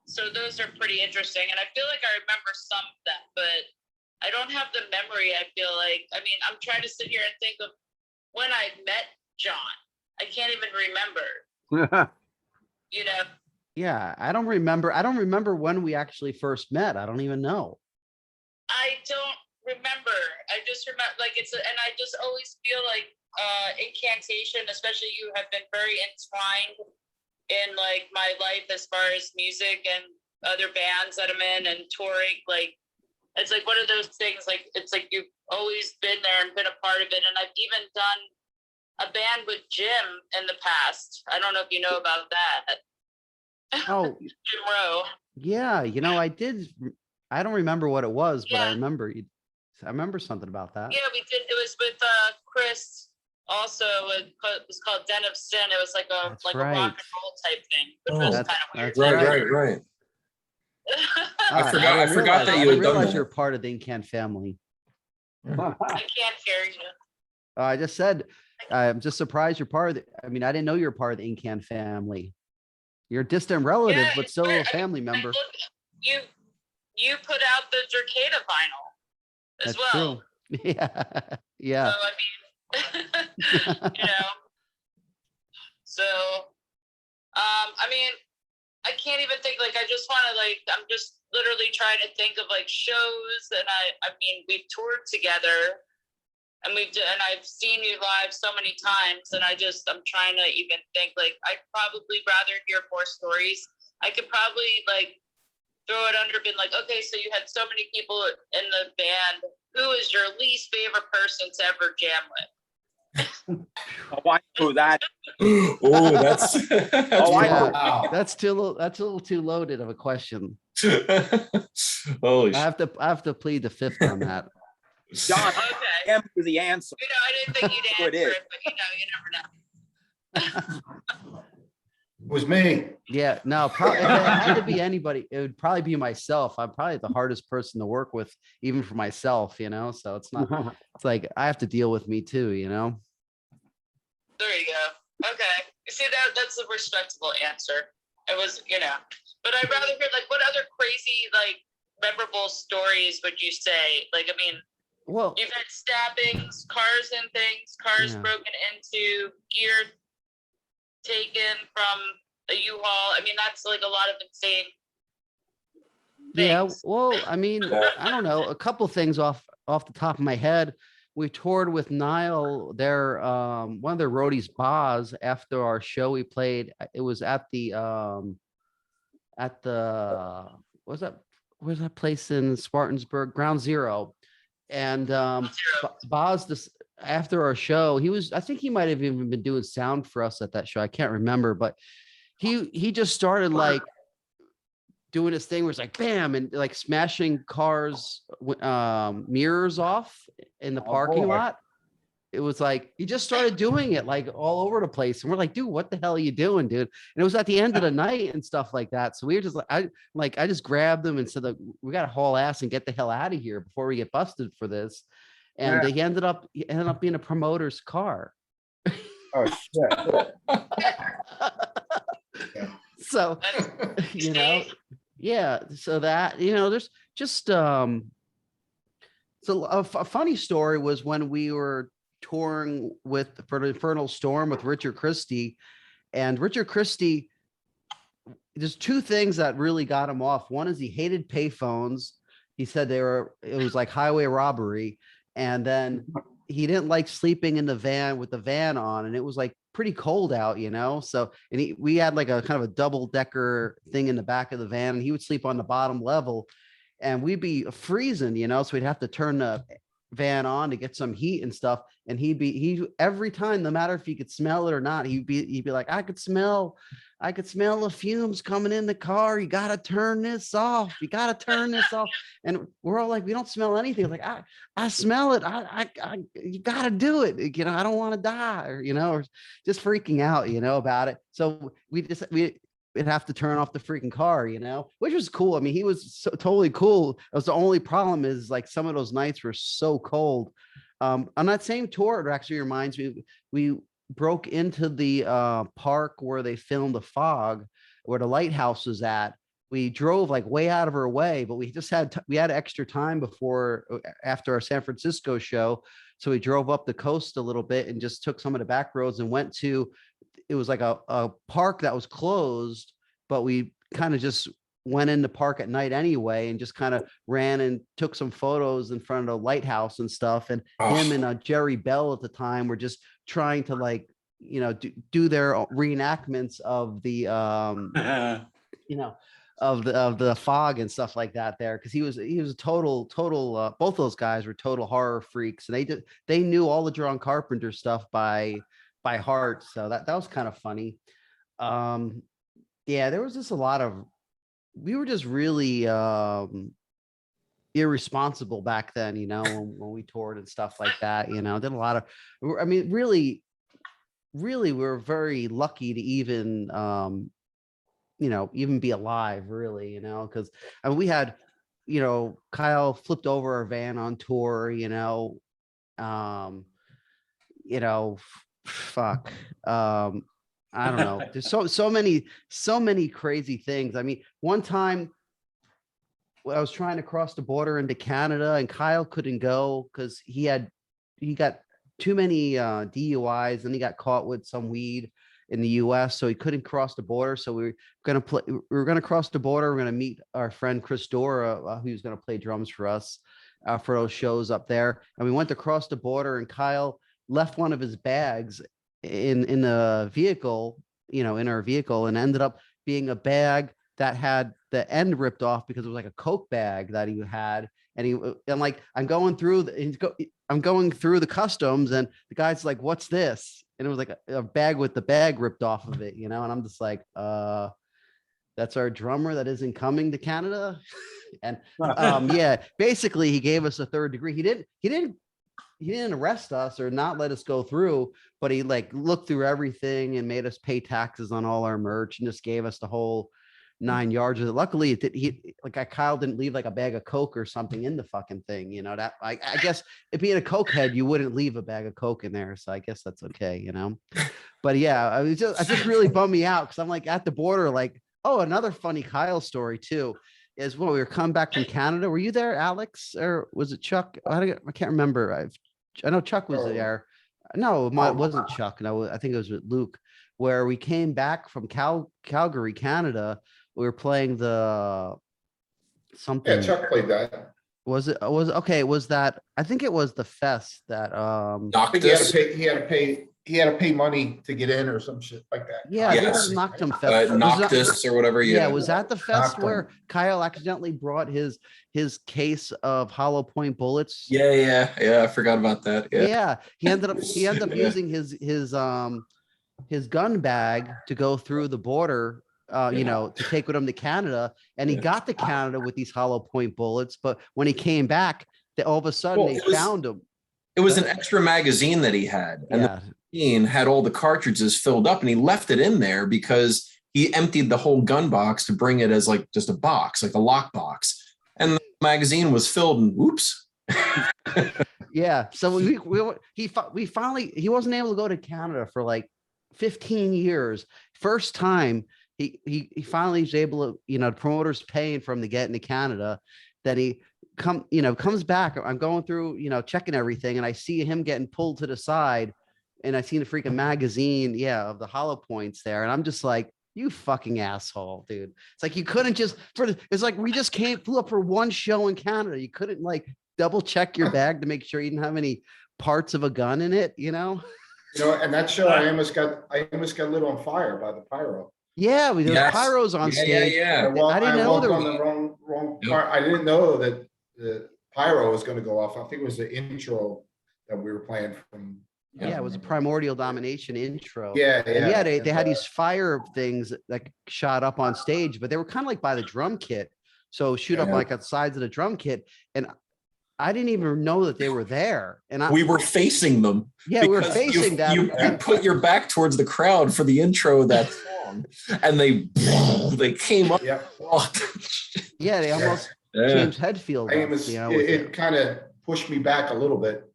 So those are pretty interesting, and I feel like I remember some of them, but I don't have the memory. I feel like, I mean, I'm trying to sit here and think of when I met John. I can't even remember. You know, Yeah, I don't remember when we actually first met. I don't even know. I don't remember. I just remember like and I just always feel like Incantation, especially you, have been very entwined in like my life as far as music and other bands that I'm in and touring. Like it's like one of those things, like it's like you've always been there and been a part of it. And I've even done a band with Jim in the past. I don't know if you know about that. Oh, Jim Rowe. yeah, I did. I don't remember what it was, but I Yeah. remember something about that. Yeah, we did. It was with Chris. Also, it was called Den of Sin. It was like a That's a rock right. and roll type thing, which Oh, was That's- kind of weird. that's Right. All right, I forgot realize- that I you had done realize that. you're part of the Incan family. I can't hear you. I just said, I'm just surprised you're part of the, I mean, I didn't know you're part of the Incan family. You're a distant relative, Yeah, but it's still a weird. I family mean, member. look, you put out the Dracada vinyl as That's well. true. Yeah, yeah. So I mean, So, I mean, I can't even think. Like, I just want to I'm just literally trying to think of like shows, and I mean, we've toured together. And I've seen you live so many times, and I'm trying to even think, like, I'd probably rather hear more stories. I could probably like throw it under, been like, okay, so you had so many people in the band. Who is your least favorite person to ever jam with? Oh, I know that. Oh, that's Oh, I Yeah. know. Wow. That's a little too loaded of a question. Holy I shit. have to plead the fifth on that. John, Okay. I am to the answer. I didn't think you'd It answer is. it, but you never know. It was me. Yeah, no, probably if it had to be anybody, it would probably be myself. I'm probably the hardest person to work with, even for myself, so it's not, it's like I have to deal with me too, There you go. Okay. See, that's a respectable answer. It was, But I'd rather hear like what other crazy like memorable stories would you say? Like, I mean, Well, you've had stabbings, cars and things, cars Yeah. broken into, gear taken from a U-Haul. I mean, that's like a lot of insane yeah, things. well, I mean, I don't know, a couple things off the top of my head. We toured with Nile, their one of their roadies, Boz, after our show we played. It was at the what's where's that place in Spartansburg? Ground Zero. And Boz, this after our show, I think he might have even been doing sound for us at that show. I can't remember, but he just started like doing his thing where it's like bam and like smashing cars mirrors off in the parking lot. It was like he just started doing it like all over the place, and we're like, dude, what the hell are you doing, dude? And it was at the end of the night and stuff like that. So we were just like, I just grabbed them and said, like, we got to haul ass and get the hell out of here before we get busted for this. And he ended up being a promoter's car. Oh shit. So you know, yeah. So that, you know, there's just so a funny story was when we were touring for the Infernal Storm with Richard Christie, and Richard Christie, there's two things that really got him off. One is he hated payphones. He said it was like highway robbery. And then he didn't like sleeping in the van with the van on, and it was like pretty cold out, you know? So, and we had like a kind of a double decker thing in the back of the van, and he would sleep on the bottom level, and we'd be freezing, you know? So we'd have to turn the van on to get some heat and stuff. And he every time, no matter if he could smell it or not, he'd be like, I could smell the fumes coming in the car. You got to turn this off. You got to turn this off. And we're all like, we don't smell anything. Like, I smell it. You got to do it. You know, I don't want to die, or, you know, or just freaking out, you know, about it. So we'd have to turn off the freaking car, you know, which was cool. I mean, he was so totally cool. It was the only problem is like some of those nights were so cold. On that same tour, it actually reminds me, we broke into the park where they filmed The Fog, where the lighthouse was at. We drove like way out of our way, but we just had extra time after our San Francisco show. So we drove up the coast a little bit and just took some of the back roads and went to, it was like a park that was closed, but we kind of just went in the park at night anyway and just kind of ran and took some photos in front of the lighthouse and stuff. And him and Jerry Bell at the time were just trying to, like, you know, do their reenactments of the you know, of the Fog and stuff like that there, because he was a total both those guys were total horror freaks, and they knew all the John Carpenter stuff by heart. So that was kind of funny. Yeah, there was just a lot of, we were just really irresponsible back then, you know, when we toured and stuff like that, you know, did a lot of, I mean, really we're very lucky to even you know, even be alive, really, you know, because I mean, we had, you know, Kyle flipped over our van on tour, you know, fuck. I don't know. There's so many crazy things. I mean, one time when I was trying to cross the border into Canada, and Kyle couldn't go because he got too many DUIs, and he got caught with some weed in the US, so he couldn't cross the border. So we were gonna cross the border. We're gonna meet our friend Chris Dora, who's gonna play drums for us for those shows up there. And we went to cross the border, and Kyle left one of his bags in the vehicle, you know, in our vehicle, and ended up being a bag that had the end ripped off because it was like a Coke bag that he had. And I'm going through the customs, and the guy's like, "What's this?" And it was like a bag with the bag ripped off of it, you know. And I'm just like, that's our drummer that isn't coming to Canada. And yeah, basically he gave us a third degree. He didn't arrest us or not let us go through, but he like looked through everything and made us pay taxes on all our merch and just gave us the whole 9 yards of it. Luckily, Kyle didn't leave like a bag of Coke or something in the fucking thing, you know. That I guess if being a Coke head, you wouldn't leave a bag of Coke in there, so I guess that's okay, you know. But yeah, I just really bummed me out because I'm like at the border, like Oh, another funny Kyle story too is when we were coming back from Canada. Were you there, Alex, or was it Chuck? I can't remember. I know Chuck was Oh. there. No, it wasn't Chuck. No, I think it was with Luke. Where we came back from Calgary, Canada. We were playing the something. Yeah, Chuck played that. Was it? Was okay? Was that? I think it was the fest that. I think he had to pay money to get in or some shit like that. Yeah, I think it Yes. was Noctum Fest. Noctis or whatever. Yeah, Yeah. was that the fest Noctum. where Kyle accidentally brought his case of hollow point bullets? Yeah. I forgot about that. Yeah. Yeah, he ended up Yeah. using his gun bag to go through the border, to take with him to Canada, and he got to Canada with these hollow point bullets. But when he came back, all of a sudden Well, they found him. It was an extra magazine that he had, and Yeah, the magazine had all the cartridges filled up, and he left it in there because he emptied the whole gun box to bring it as like just a box, like a lock box, and the magazine was filled, and whoops. yeah. So he finally he wasn't able to go to Canada for like 15 years. First time he finally was able to, the promoter's paying for him to get into Canada. That he comes back. I'm going through, checking everything, and I see him getting pulled to the side, and I seen the freaking magazine, of the hollow points there, and I'm just like, you fucking asshole, dude. It's like you couldn't just it's like we just flew up for one show in Canada. You couldn't like double check your bag to make sure you didn't have any parts of a gun in it, And that show I almost got lit on fire by the pyro. Yeah, there was Yes. pyros on stage. Yeah. I didn't know walked there on was. the wrong Yep. part. I didn't know that the pyro was going to go off. I think it was the intro that we were playing from. Yeah, it was a primordial domination intro. Yeah, And yeah. they had these fire things that shot up on stage, but they were kind of like by the drum kit. So shoot up Yeah. like at the sides of the drum kit. And I didn't even know that they were there. And We were facing them. we were because facing them. You put your back towards the crowd for the intro of that song, and they came up. Yeah. Yeah, they almost Yeah. changed Headfield. It kind of pushed me back a little bit.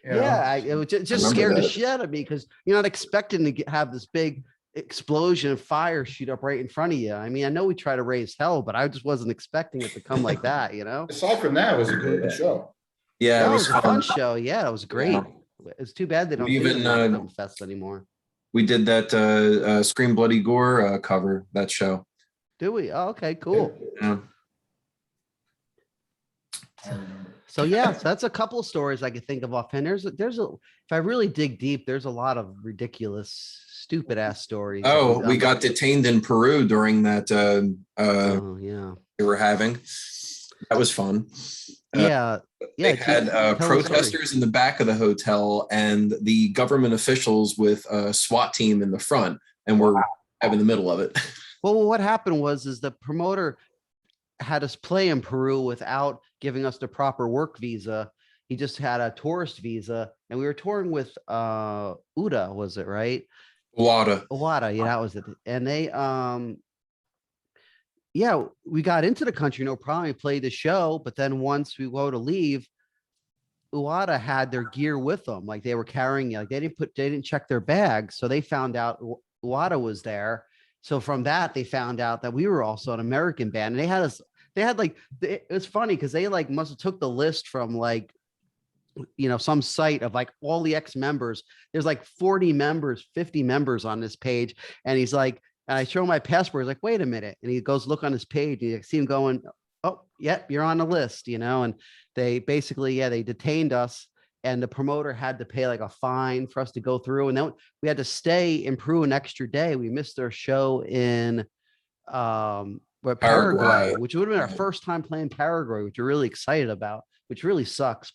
It just remember scared the that. shit out of me because you're not expecting to have this big explosion of fire shoot up right in front of you. I mean, I know we try to raise hell, but I just wasn't expecting it to come like that, Aside from that, it was a good show. Yeah, That it was was a fun fun. show. Yeah, it was great. Yeah. It's too bad they don't We do even, the Noctum Fest anymore. We did that Scream Bloody Gore cover, that show. Do we? Oh, okay, cool. Yeah. I remember. So yeah, so that's a couple of stories I could think of offhand. If I really dig deep, there's a lot of ridiculous, stupid ass stories. Oh, we got detained in Peru during that Oh yeah. they were having. That was fun. Yeah. They had tell the story. protesters in the back of the hotel and the government officials with a SWAT team in the front, and we're in the middle of it. Well, what happened was the promoter had us play in Peru without giving us the proper work visa. He just had a tourist visa, and we were touring with Uda, was it right? Wada. Iwata, yeah, that was it. And they we got into the country, no problem. We played the show, but then once we go to leave, Iwata had their gear with them. Like they were carrying, like they didn't check their bags. So they found out Iwata was there. So from that, they found out that we were also an American band. And it was funny because they like must have took the list from like, some site of like all the ex-members. There's like 40 members, 50 members on this page. And he's like, and I show him my passport. He's like, wait a minute. And he goes, look on his page. And you see him going, oh, yep, you're on the list, and they basically, they detained us. And the promoter had to pay like a fine for us to go through. And then we had to stay in Peru an extra day. We missed our show in Paraguay, which would have been our first time playing Paraguay, which we're really excited about, which really sucks.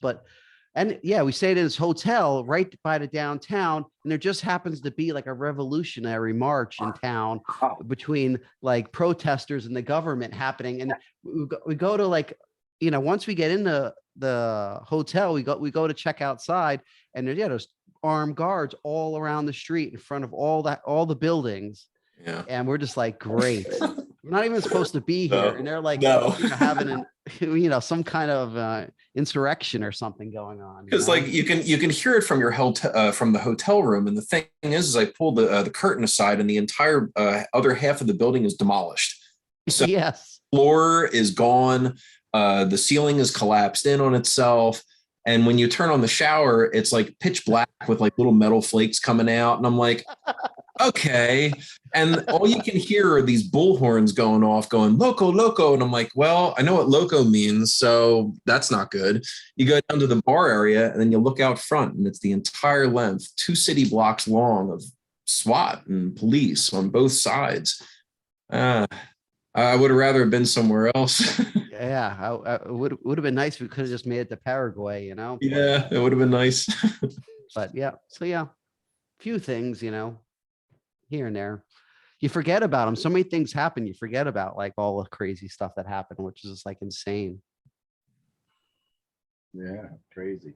We stayed in this hotel right by the downtown, and there just happens to be like a revolutionary march in town between like protesters and the government happening. And we go to like, once we get into the hotel, we go to check outside, and there's armed guards all around the street in front of all the buildings. Yeah. And we're just like, great. We're not even supposed to be here. And they're like, No. having some kind of insurrection or something going on. Because like you can hear it from your hotel from the hotel room, and the thing is I pulled the curtain aside, and the entire other half of the building is demolished. So Yes. floor is gone. The ceiling is collapsed in on itself. And when you turn on the shower, it's like pitch black with like little metal flakes coming out. And I'm like, okay. And all you can hear are these bullhorns going off, going loco, loco. And I'm like, well, I know what loco means, so that's not good. You go down to the bar area, and then you look out front, and it's the entire length, 2 city blocks long, of SWAT and police on both sides. I would have rather been somewhere else. Yeah, it would have been nice if we could have just made it to Paraguay, Yeah, it would have been nice. But yeah, so yeah, few things, here and there. You forget about them. So many things happen. You forget about like all the crazy stuff that happened, which is just like insane. Yeah, crazy.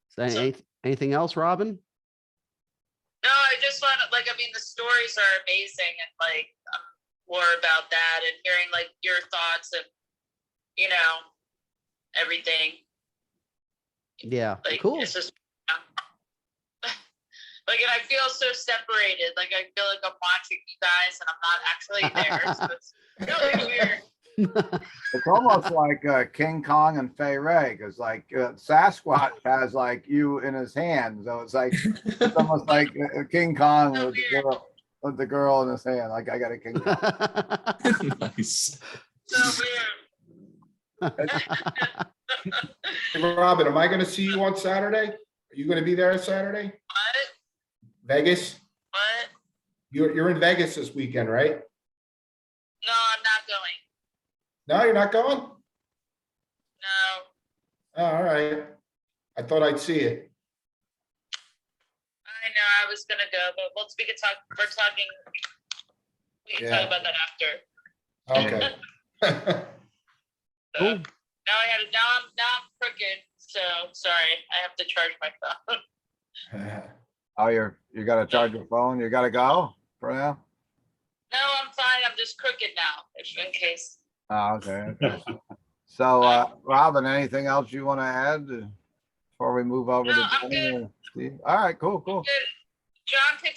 So anything else, Robin? No, I just want to, the stories are amazing, and more about that, and hearing your thoughts and everything. Yeah, cool. It's just and I feel so separated. I feel like I'm watching you guys and I'm not actually there. So it's really weird. It's almost like King Kong and Fay Ray, because Sasquatch has you in his hand, so it's almost like King Kong So with the girl in his hand. Like, I got a King Kong. Nice. So weird. Hey, Robin, am I going to see you on Saturday? Are you going to be there Saturday? What? Vegas? What? You're in Vegas this weekend, right? No, I'm not going. No, you're not going? No. Oh, all right. I thought I'd see you. I know I was gonna go, but we can talk. We can talk about that after. Okay. Cool. Now I'm crooked. So sorry, I have to charge my phone. Oh, you got to charge your phone. You got to go for now. No, I'm fine. I'm just crooked now, in case. Oh, okay. So, Robin, anything else you want to add before we move over No, to I'm Danny good. or Steve? All right, cool. Good. John can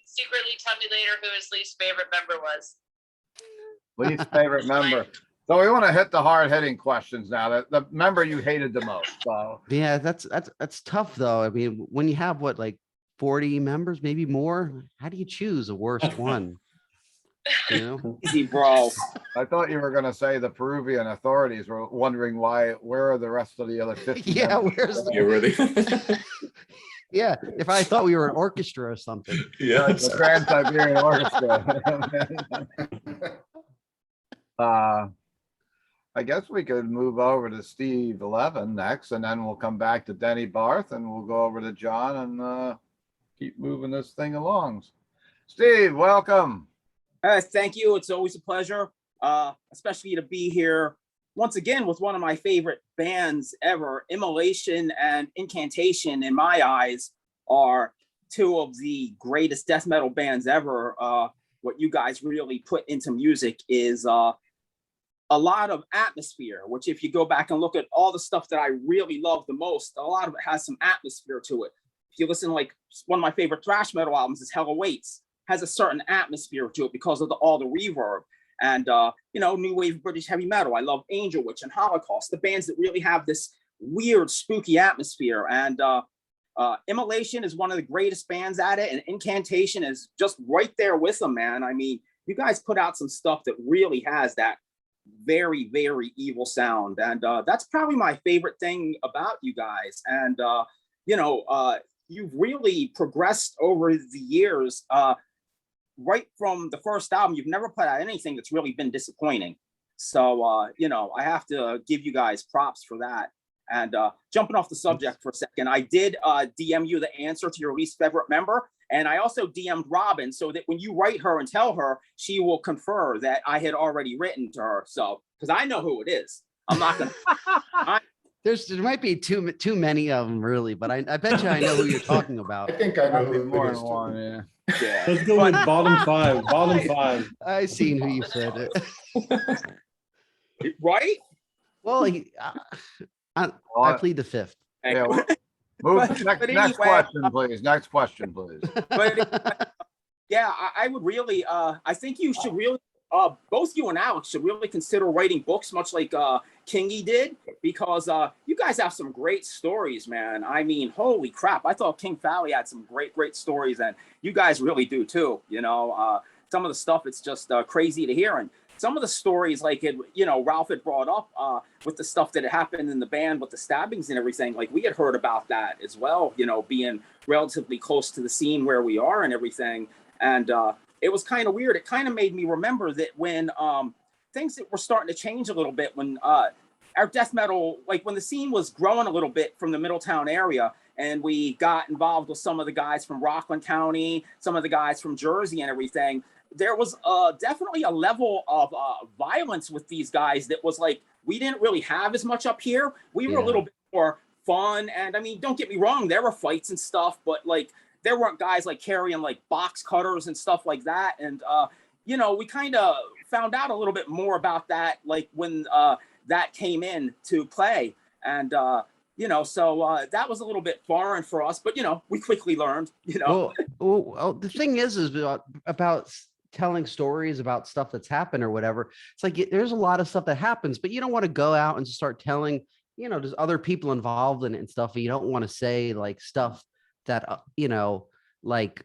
secretly tell me later who his least favorite member was. Least favorite member. So we want to hit the hard hitting questions now. The member you hated the most. So Yeah, that's tough though. I mean, when you have 40 members, maybe more, how do you choose a worst one? Easy, bro. I thought you were going to say the Peruvian authorities were wondering where are the rest of the other 50? Yeah, members? where's You ready? Yeah, if I thought we were an orchestra or something. Yeah. The Trans-Siberian Orchestra. I guess we could move over to Steve 11 next, and then we'll come back to Denny Barthe, and we'll go over to John and keep moving this thing along. Steve, welcome. Thank you. It's always a pleasure, especially to be here once again with one of my favorite bands ever. Immolation and Incantation, in my eyes, are two of the greatest death metal bands ever. What you guys really put into music is a lot of atmosphere, which if you go back and look at all the stuff that I really love the most, a lot of it has some atmosphere to it. If you listen, one of my favorite thrash metal albums is Hell Awaits, has a certain atmosphere to it because of all the reverb. And, new wave British heavy metal. I love Angel Witch and Holocaust, the bands that really have this weird, spooky atmosphere. And Immolation is one of the greatest bands at it, and Incantation is just right there with them, man. I mean, you guys put out some stuff that really has that very, very evil sound. And that's probably my favorite thing about you guys. And, you've really progressed over the years. Right from the first album, you've never put out anything that's really been disappointing. So, I have to give you guys props for that. And jumping off the subject for a second, I did DM you the answer to your least favorite member. And I also DM'd Robin so that when you write her and tell her, she will confer that I had already written to her. So, because I know who it is. I'm not going to. There might be too many of them, really, but I bet you I know who you're talking about. I think I know Probably who more it than is. one, yeah. Yeah. Let's go with bottom five. Bottom five. I seen who you said it. Right? Well, I plead the fifth. Yeah, well, move next anyway, question, please. Next question, please. But yeah, I would really, I think you should really, both you and Alex should really consider writing books, much like Kingy did, because you guys have some great stories, man. I mean, holy crap! I thought King Fally had some great stories, and you guys really do too. You know, some of the stuff it's just crazy to hear, and some of the stories, like it, you know, Ralph had brought up with the stuff that had happened in the band with the stabbings and everything. Like we had heard about that as well. You know, being relatively close to the scene where we are and everything. And it was kind of weird. It kind of made me remember that when things that were starting to change a little bit, when our death metal, like when the scene was growing a little bit from the Middletown area, and we got involved with some of the guys from Rockland County, some of the guys from Jersey and everything, there was definitely a level of violence with these guys that was like, we didn't really have as much up here. We were a little bit more fun. And I mean, don't get me wrong, there were fights and stuff, but like, there weren't guys like carrying like box cutters and stuff like that. And, you know, we kind of found out a little bit more about that, like when that came in to play. And, you know, so that was a little bit foreign for us, but, you know, we quickly learned, you know. Well, the thing is about telling stories about stuff that's happened or whatever. It's like, there's a lot of stuff that happens, but you don't want to go out and start telling, you know, there's other people involved in it and stuff. And you don't want to say like stuff that, you know, like,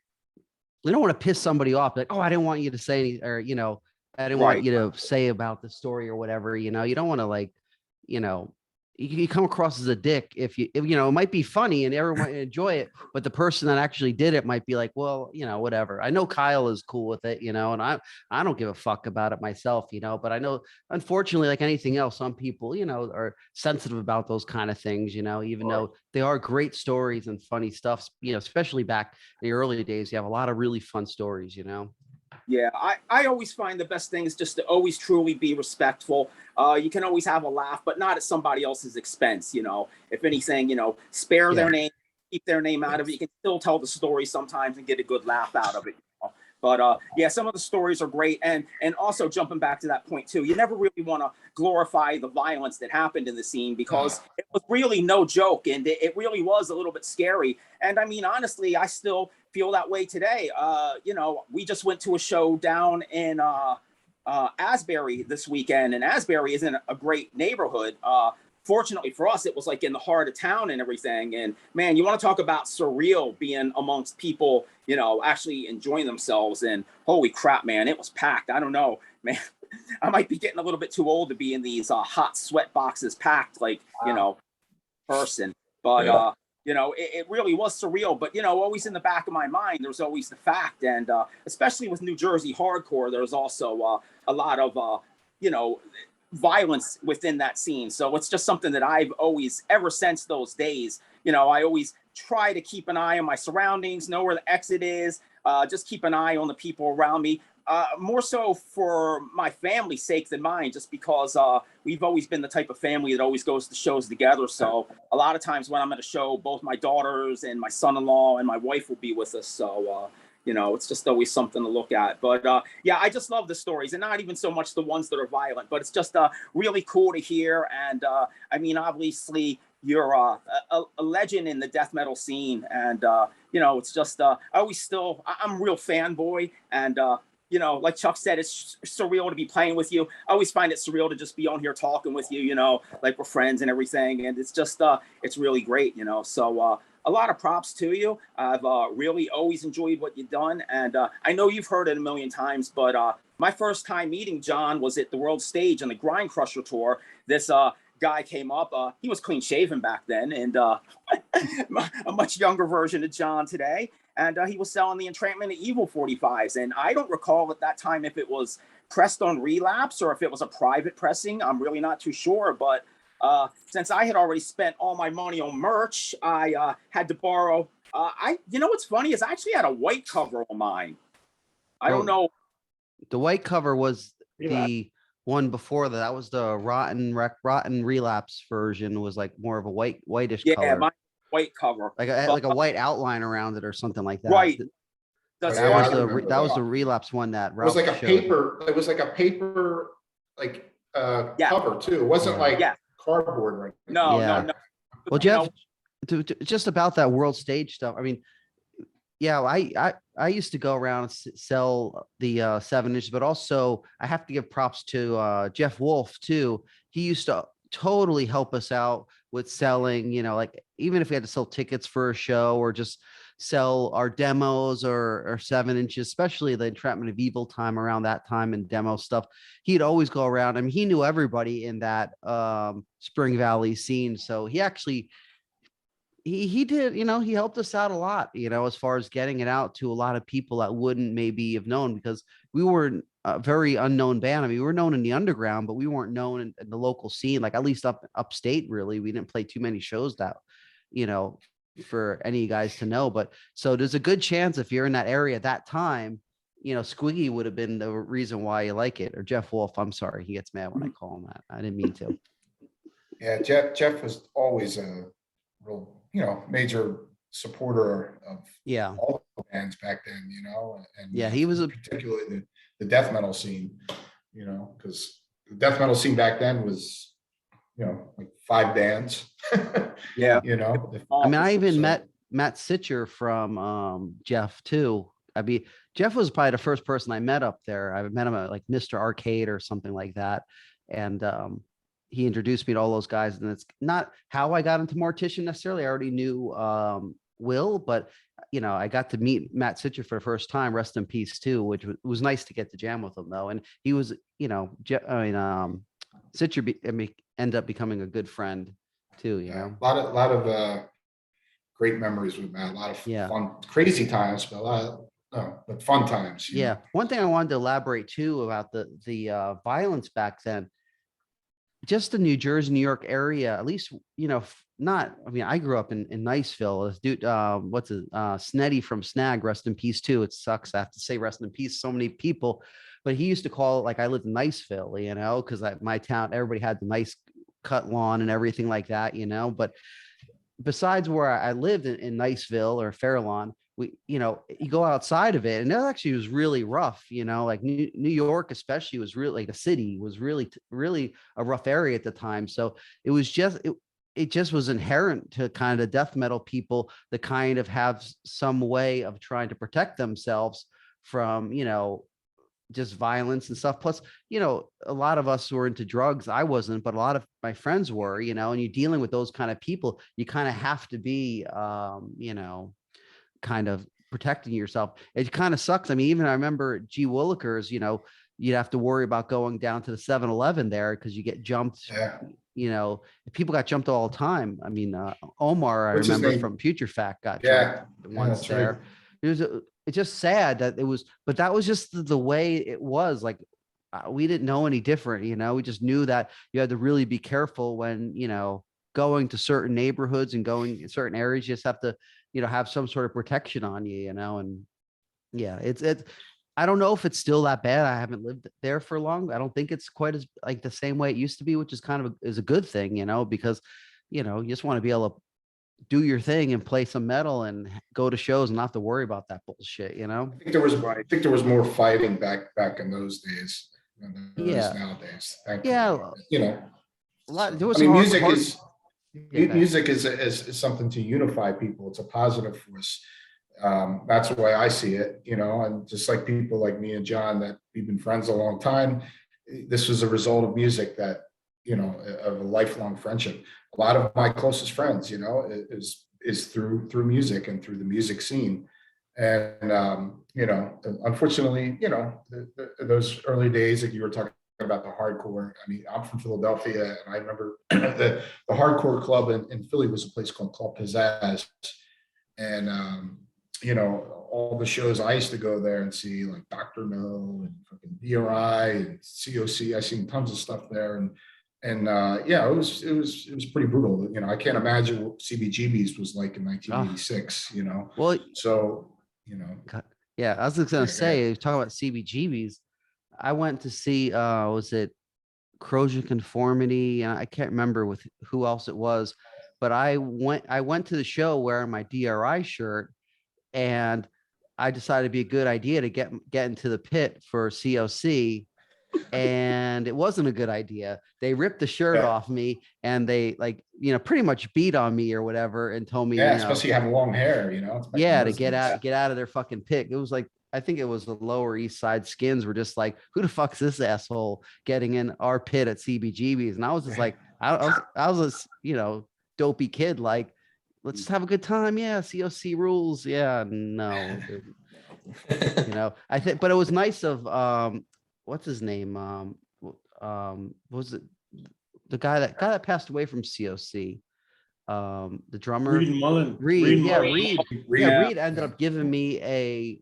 you don't want to piss somebody off. Like, oh, I didn't want you to say any, or, you know, I didn't want you to say about the story or whatever, you know, you don't want to like, you know, you come across as a dick if you know, it might be funny and everyone might enjoy it, but the person that actually did it might be like, well, you know, whatever. I know Kyle is cool with it, you know, and I don't give a fuck about it myself, you know, but I know, unfortunately, like anything else, some people, you know, are sensitive about those kind of things, you know, even though they are great stories and funny stuff, you know, especially back in the early days, you have a lot of really fun stories, you know. Yeah, I always find the best thing is just to always truly be respectful. You can always have a laugh, but not at somebody else's expense, you know. If anything, you know, spare their name, keep their name out of it. You can still tell the story sometimes and get a good laugh out of it. You know? But yeah, some of the stories are great. And also jumping back to that point too, you never really want to glorify the violence that happened in the scene because it was really no joke. And it really was a little bit scary. And I mean, honestly, I still feel that way today. You know, we just went to a show down in Asbury this weekend, and Asbury isn't a great neighborhood. Fortunately for us, it was like in the heart of town and everything. And man, you want to talk about surreal being amongst people, you know, actually enjoying themselves. And holy crap, man, it was packed. I don't know, man. I might be getting a little bit too old to be in these hot sweat boxes packed, like, you know, person. But you know, it really was surreal, but, you know, always in the back of my mind, there's always the fact. And especially with New Jersey hardcore, there's also a lot of, you know, violence within that scene. So it's just something that I've always, ever since those days, you know, I always try to keep an eye on my surroundings, know where the exit is, just keep an eye on the people around me. More so for my family's sake than mine, just because we've always been the type of family that always goes to shows together. So a lot of times when I'm at a show, both my daughters and my son-in-law and my wife will be with us. So, you know, it's just always something to look at. But yeah, I just love the stories, and not even so much the ones that are violent, but it's just really cool to hear. And I mean, obviously, you're a legend in the death metal scene. And, you know, it's just, I'm a real fanboy. And, you know, like Chuck said, it's surreal to be playing with you. I always find it surreal to just be on here talking with you, you know, like we're friends and everything. And it's just, it's really great, you know. So a lot of props to you. I've really always enjoyed what you've done. And I know you've heard it a million times, but my first time meeting John was at the World Stage on the Grind Crusher tour. This guy came up. He was clean shaven back then, and a much younger version of John today. And he was selling the Entrancement of Evil 45s. And I don't recall at that time if it was pressed on Relapse or if it was a private pressing. I'm really not too sure. But since I had already spent all my money on merch, I had to borrow. You know what's funny is I actually had a white cover on mine. I don't know. The white cover was the one before that. That was the Rotten Relapse version. Was like more of a whitish color. Yeah, my white cover, like a white outline around it or something like that. Right. That was the Relapse one that Ralph it was like a showed. paper. It was like a paper, like Yeah. cover too. It wasn't Yeah. like Yeah. cardboard or anything. No, Yeah. no, no. Well, You know, Jeff, just about that world stage stuff. I mean, yeah, I used to go around and sell the 7 inches, but also I have to give props to Jeff Wolf too. He used to totally help us out with selling, like even if we had to sell tickets for a show or just sell our demos or 7 inches, especially the Entrapment of Evil time around that time and demo stuff. He'd always go around. I mean, he knew everybody in that Spring Valley scene. So he actually he did, he helped us out a lot, as far as getting it out to a lot of people that wouldn't maybe have known, because we were a very unknown band. I mean, we were known in the underground, but we weren't known in the local scene, like at least upstate, really. We didn't play too many shows that, for any guys to know. But so there's a good chance if you're in that area at that time, Squiggy would have been the reason why you like it. Or Jeff Wolf, I'm sorry. He gets mad when I call him that. I didn't mean to. Yeah, Jeff was always a real, major supporter of Yeah. all the bands back then, and Yeah, he was particularly the death metal scene, because the death metal scene back then was, like 5 bands. Yeah. I mean, I even met Matt Sitcher from Jeff too. I mean, Jeff was probably the first person I met up there. I met him at like Mr. Arcade or something like that. And he introduced me to all those guys. And it's not how I got into Mortician necessarily. I already knew Will, but I got to meet Matt Sitcher for the first time, rest in peace too, which was nice to get to jam with him though. And he was, Sitcher ended up becoming a good friend too, A lot of great memories with Matt, a lot of fun, crazy times, but a lot of fun times. Yeah. One thing I wanted to elaborate too about the violence back then, just the New Jersey, New York area, at least, I grew up in Niceville. This dude, Sneddy from Snag, rest in peace too. It sucks. I have to say rest in peace. So many people, but he used to call it like I lived in Niceville, because my town, everybody had the nice cut lawn and everything like that, but besides where I lived in Niceville or Fairlawn, you go outside of it and that actually was really rough, like New York, especially, was really, like the city was really, really a rough area at the time. So it was just, it just was inherent to kind of death metal people to kind of have some way of trying to protect themselves from, just violence and stuff. Plus, a lot of us were into drugs. I wasn't, but a lot of my friends were, and you're dealing with those kind of people. You kind of have to be, kind of protecting yourself. It kind of sucks. I mean, even I remember G. Willikers, you'd have to worry about going down to the 7-Eleven there because you get jumped. Yeah. People got jumped all the time. I mean, Omar, What's I remember from Future Fact got jumped once there. Right. It's just sad that it was, but that was just the way it was. Like we didn't know any different, we just knew that you had to really be careful when, going to certain neighborhoods and going in certain areas. You just have to, have some sort of protection on you, and yeah, it's, I don't know if it's still that bad. I haven't lived there for long. I don't think it's quite as like the same way it used to be, which is kind of is a good thing, because, you just want to be able to do your thing and play some metal and go to shows and not have to worry about that bullshit, I think there was more fighting back in those days than there is nowadays. A lot. There was music is something to unify people. It's a positive force. That's the way I see it, and just like people like me and John that we've been friends a long time, this was a result of music that, of a lifelong friendship. A lot of my closest friends, is through music and through the music scene. And, unfortunately, those early days that you were talking about the hardcore. I mean, I'm from Philadelphia, and I remember the hardcore club in Philly was a place called Club Pizzazz. And, all the shows I used to go there and see, like Dr. No and fucking DRI and COC. I seen tons of stuff there. And it was pretty brutal. I can't imagine what CBGB's was like in 1986, Well, so, yeah, I was just going to say, talking about CBGB's, I went to see, was it Corrosion Conformity? And I can't remember with who else it was, but I went to the show wearing my DRI shirt, and I decided it'd be a good idea to get into the pit for COC. and it wasn't a good idea. They ripped the shirt off me, and they like, pretty much beat on me or whatever, and told me, Yeah, especially having long hair, to get out of their fucking pit. It was like, I think it was the Lower East Side Skins were just like, who the fuck's this asshole getting in our pit at CBGB's? And I was just like, I was this, dopey kid, like, let's just have a good time. Yeah, COC rules. Yeah, no. I think, but it was nice of what's his name? Was it the guy that passed away from COC? The drummer Reed Mullen. Reed ended up giving me a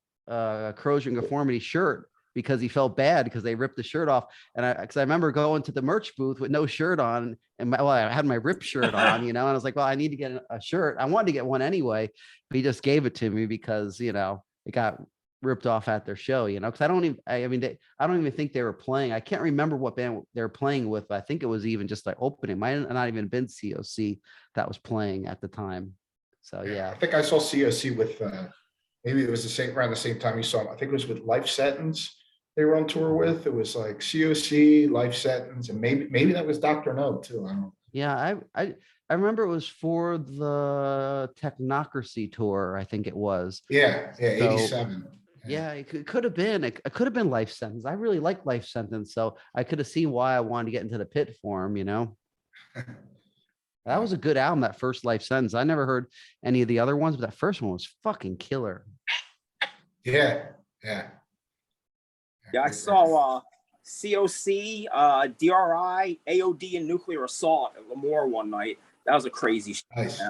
corrosion conformity shirt because he felt bad because they ripped the shirt off. And I remember going to the merch booth with no shirt on, and I had my rip shirt on, and I was like, well, I need to get a shirt. I wanted to get one anyway, but he just gave it to me because it got ripped off at their show, because I don't even think they were playing. I can't remember what band they were playing with, but I think it was even just like opening. Might not even been COC that was playing at the time. So yeah, I think I saw COC with maybe it was around the same time you saw them. I think it was with Life Sentence. They were on tour with. It was like COC, Life Sentence, and maybe that was Dr. No too. I don't know. Yeah, I remember it was for the Technocracy tour. I think it was. Yeah, 87. Yeah, it could have been. It could have been Life Sentence. I really like Life Sentence, so I could have seen why I wanted to get into the pit for him. That was a good album. That first Life Sentence. I never heard any of the other ones, but that first one was fucking killer. Yeah. I saw COC, DRI, AOD, and Nuclear Assault at Lemoore one night. That was a crazy shit. Nice.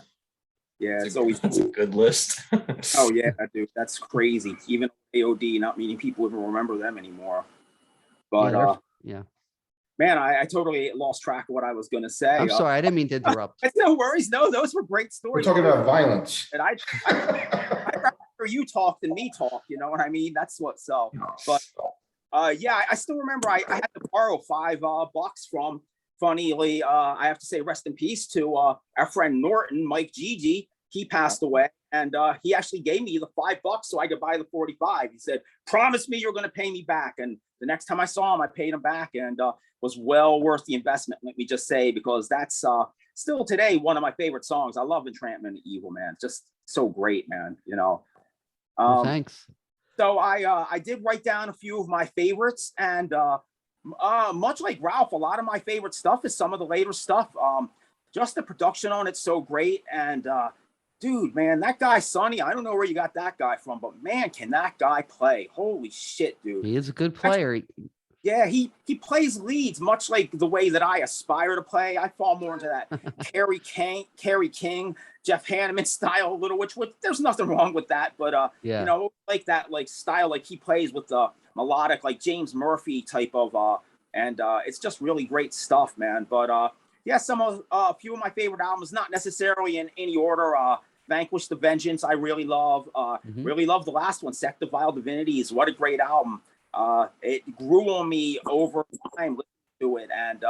Yeah, that's a good list. Oh yeah, dude, that's crazy. Even AOD, not many people even remember them anymore. But yeah. Man, I totally lost track of what I was gonna say. I'm sorry, I didn't mean to interrupt. No worries. No, those were great stories. We're talking about violence. And I'd rather you talk than me talk. You know what I mean? That's what's so. But yeah, I still remember I had to borrow $5 from. Funnily, I have to say rest in peace to our friend Norton, Mike Gigi. He passed away, and he actually gave me the $5 so I could buy the 45. He said, "Promise me you're going to pay me back." And the next time I saw him, I paid him back, and was well worth the investment. Let me just say, because that's still today one of my favorite songs. I love Entrampment of Evil, man. Just so great, man. Well, thanks. So I did write down a few of my favorites, and much like Ralph, a lot of my favorite stuff is some of the later stuff. Just the production on it's so great, and dude, man, that guy Sonny, I don't know where you got that guy from, but man, can that guy play? Holy shit, dude! He is a good player. Yeah, he plays leads much like the way that I aspire to play. I fall more into that Kerry King, Jeff Hanneman style a little, which there's nothing wrong with that, but like that style, like he plays with the melodic, like James Murphy type of and it's just really great stuff, man. But yeah, a few of my favorite albums, not necessarily in any order. Vanquish the Vengeance, I really love. Really love the last one, Sect of Vile Divinities. What a great album. It grew on me over time listening to it, and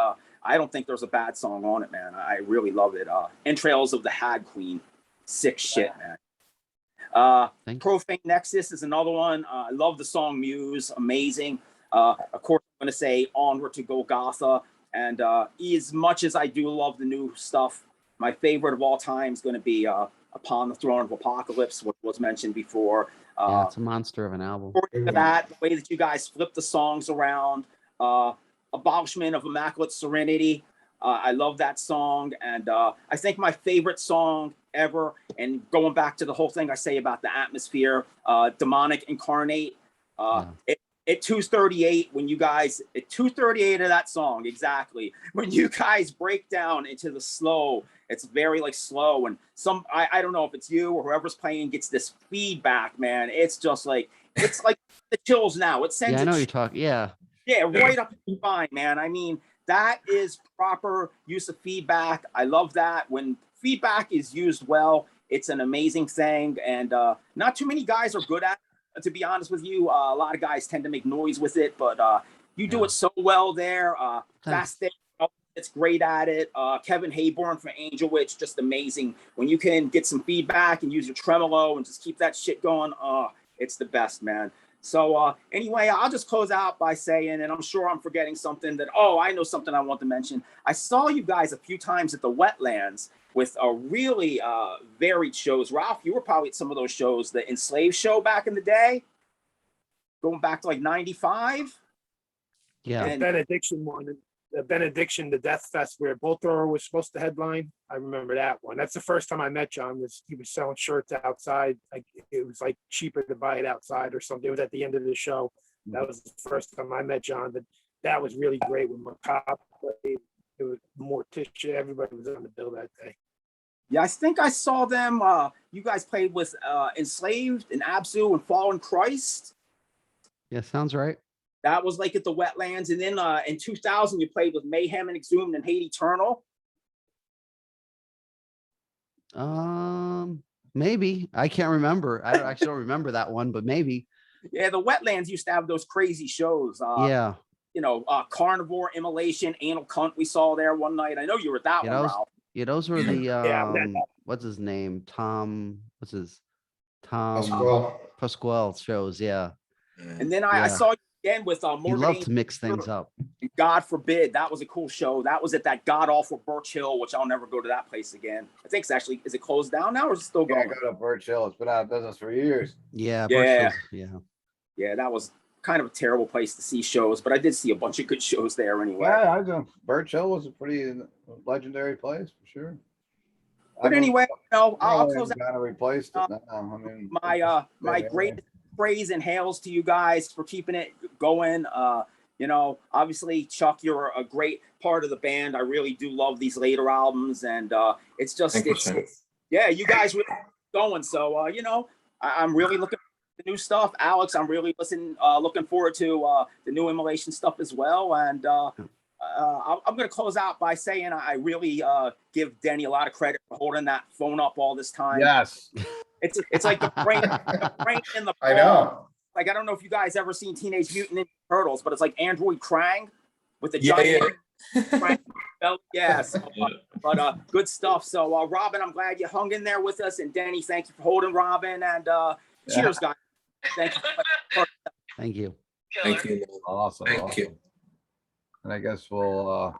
I don't think there's a bad song on it, man. I really love it. Entrails of the Hag Queen, sick shit, man. Profane Nexus is another one. I love the song Muse, amazing. Of course, I'm going to say Onward to Golgotha, and as much as I do love the new stuff, my favorite of all time is going to be Upon the Throne of Apocalypse, what was mentioned before. Yeah, it's a monster of an album. That, the way that you guys flip the songs around, Abolishment of Immaculate Serenity. I love that song. And I think my favorite song ever, and going back to the whole thing I say about the atmosphere, Demonic Incarnate. At 2:38, when you guys, at 2:38 of that song, exactly, when you guys break down into the slow, it's very like slow, and I don't know if it's you or whoever's playing gets this feedback, man. It's just like, it's like the chills now. It sends. Yeah, I know you're talking. Yeah, right up your spine, man. I mean, that is proper use of feedback. I love that. When feedback is used well, it's an amazing thing, and not too many guys are good at it. To be honest with you, a lot of guys tend to make noise with it, but you do it so well there. Fast Day, it's great at it. Kevin Hayborn for Angel Witch, just amazing. When you can get some feedback and use your tremolo and just keep that shit going, it's the best, man. So anyway, I'll just close out by saying, and I'm sure I'm forgetting something that, oh, I know something I want to mention. I saw you guys a few times at the Wetlands with a really varied shows. Ralph, you were probably at some of those shows, the Enslaved show back in the day, going back to like 95. Yeah. The Benediction one, the Benediction, the Death Fest where Bolt Thrower was supposed to headline. I remember that one. That's the first time I met John. He was selling shirts outside. Like it was like cheaper to buy it outside or something. It was at the end of the show. That was the first time I met John. But that was really great when Macabre played. It was Morticia. Everybody was on the bill that day. Yeah, I think I saw them. You guys played with Enslaved and Absu and Fallen Christ. Yeah, sounds right. That was like at the Wetlands. And then in 2000, you played with Mayhem and Exhumed and Hate Eternal. Maybe. I can't remember. I actually don't remember that one, but maybe. Yeah, the Wetlands used to have those crazy shows. Yeah. You know, Carnivore, Immolation, Anal Cunt we saw there one night. I know you were at that one, Ralph. Yeah, those were the what's his name? Tom Pasquale shows, yeah. And then I saw you again with You Morbid. love to mix things up. God forbid, that was a cool show. That was at that god awful Birch Hill, which I'll never go to that place again. I think it's actually, is it closed down now or is it still going? Yeah, go to Birch Hill. It's been out of business for years. Yeah, Yeah, that was kind of a terrible place to see shows, but I did see a bunch of good shows there anyway. Yeah, I know Birch Hill was a pretty legendary place for sure. But anyway, I'll close out. Kind of replaced it now. I mean, my great praise and hails to you guys for keeping it going. Obviously, Chuck, you're a great part of the band. I really do love these later albums, and it's just you guys really going. So I'm really looking for the new stuff. Alex, I'm really looking forward to the new Immolation stuff as well. And I'm going to close out by saying I really give Denny a lot of credit for holding that phone up all this time. Yes. It's like the brain in the I know. Like, I don't know if you guys ever seen Teenage Mutant Ninja Turtles, but it's like Android Krang with the giant Krang belt. But good stuff. So Robin, I'm glad you hung in there with us, and Denny, thank you for holding Robin, and cheers, guys. Thank you. Thank you. Thank you. Awesome. Thank you. And I guess we'll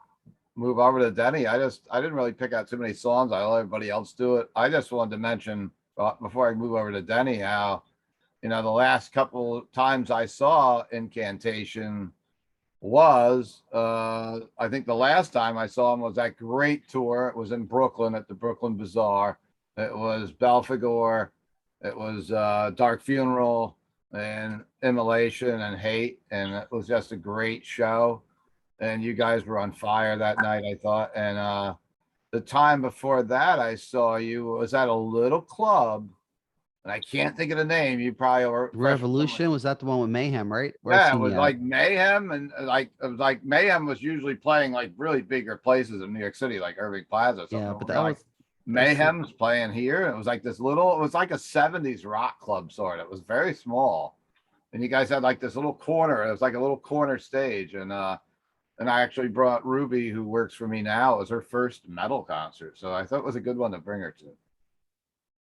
move over to Denny. I didn't really pick out too many songs. I let everybody else do it. I just wanted to mention before I move over to Denny how, the last couple times I saw Incantation was, I think the last time I saw him was that great tour. It was in Brooklyn at the Brooklyn Bazaar. It was Belphegor. It was Dark Funeral and Immolation and Hate. And it was just a great show. And you guys were on fire that night, I thought. And the time before that I saw you was at a little club. And I can't think of the name. You probably were. Revolution, was that the one with Mayhem, right? Yeah, it was like Mayhem, and it was like Mayhem was usually playing like really bigger places in New York City, like Irving Plaza. Yeah, but that was Mayhem's playing here. It was like this little. It was like a '70s rock club sort. It was very small, and you guys had like this little corner. It was like a little corner stage, and I actually brought Ruby, who works for me now. It was her first metal concert, so I thought it was a good one to bring her to.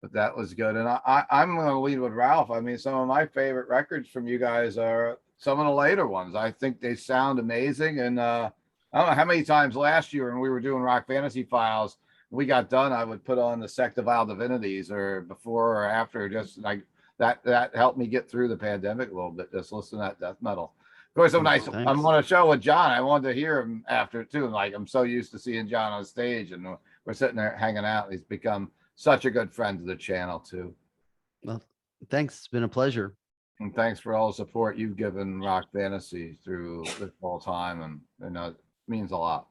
But that was good. And I'm going to lead with Ralph. I mean, some of my favorite records from you guys are some of the later ones. I think they sound amazing. And I don't know how many times last year when we were doing Rock Fantasy Files, we got done, I would put on the Sect of Vile Divinities or before or after, just like that helped me get through the pandemic a little bit, just listen to that death metal. Of course, I'm on a show with John. I wanted to hear him after too. Like, I'm so used to seeing John on stage, and we're sitting there hanging out. He's become such a good friend to the channel too. Well, thanks. It's been a pleasure. And thanks for all the support you've given Rock Fantasy through this whole time. And it means a lot.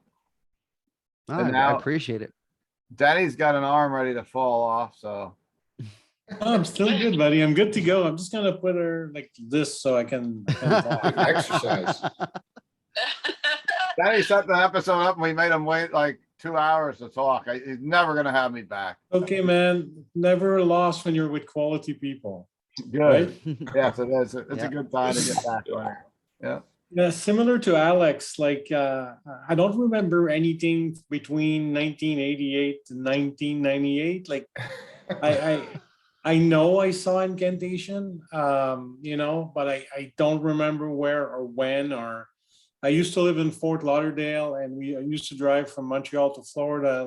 I appreciate it. Denny's got an arm ready to fall off, so. I'm still good, buddy. I'm good to go. I'm just gonna put her like this so I can talk. Exercise. Denny set the episode up and we made him wait like 2 hours to talk. He's never gonna have me back. Okay, man. Never lost when you're with quality people. Good. Right? Yes, it is. It's a good time to get back on it. Yeah. Yeah, similar to Alex, like I don't remember anything between 1988 to 1998. Like I know I saw Incantation, you know, but I don't remember where or when. Or I used to live in Fort Lauderdale, and I used to drive from Montreal to Florida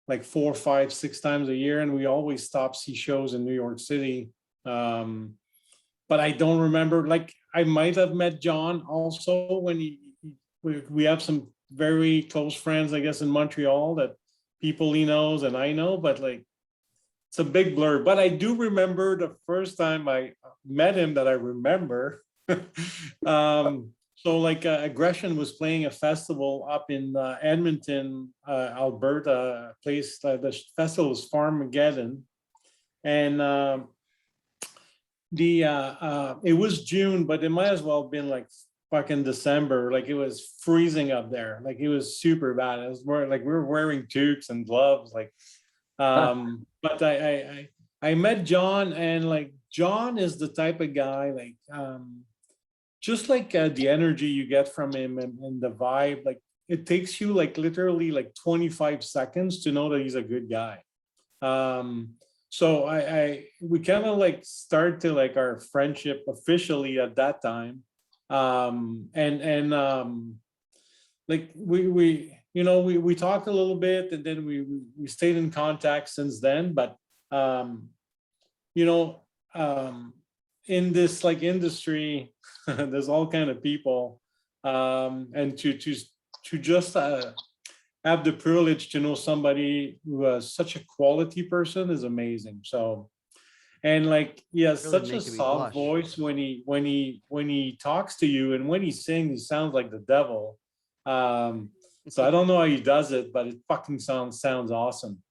like 4, 5, 6 times a year, and we always stop see shows in New York City. But I don't remember. Like I might have met John also when we have some very close friends, I guess, in Montreal that people he knows and I know, but like it's a big blur. But I do remember the first time I met him that I remember. So like Aggression was playing a festival up in Edmonton, Alberta, a place. The festival was Farmageddon, and it was June, but it might as well have been like fucking December. Like it was freezing up there. Like it was super bad. It was more like we were wearing toques and gloves. Like, but I met John, and like John is the type of guy like just like the energy you get from him and the vibe. Like it takes you like literally like 25 seconds to know that he's a good guy. So we kind of like start to like our friendship officially at that time. Like we you know we talked a little bit, and then we stayed in contact since then. But you know, in this like industry, there's all kind of people, and to just have the privilege to know somebody who is such a quality person is amazing. So, and like he has Really such a making me soft blush. voice when he talks to you, and when he sings, he sounds like the devil. So I don't know how he does it, but it fucking sounds awesome.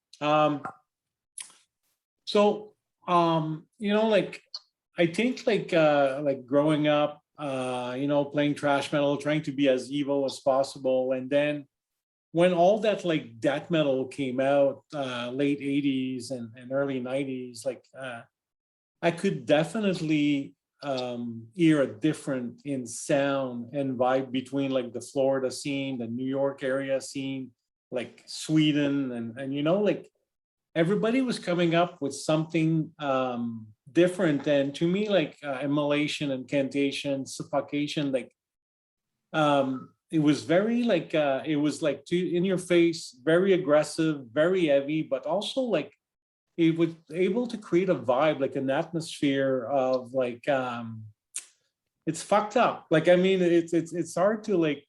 So you know, like I think like growing up, you know, playing thrash metal, trying to be as evil as possible, and then when all that like death metal came out, late 80s and early 90s, like I could definitely hear a difference in sound and vibe between like the Florida scene, the New York area scene, like Sweden, and you know, like everybody was coming up with something different. And to me, like Immolation, Incantation, Suffocation, like it was very like it was like in your face, very aggressive, very heavy, but also like it was able to create a vibe, like an atmosphere of like it's fucked up. Like I mean, it's hard to like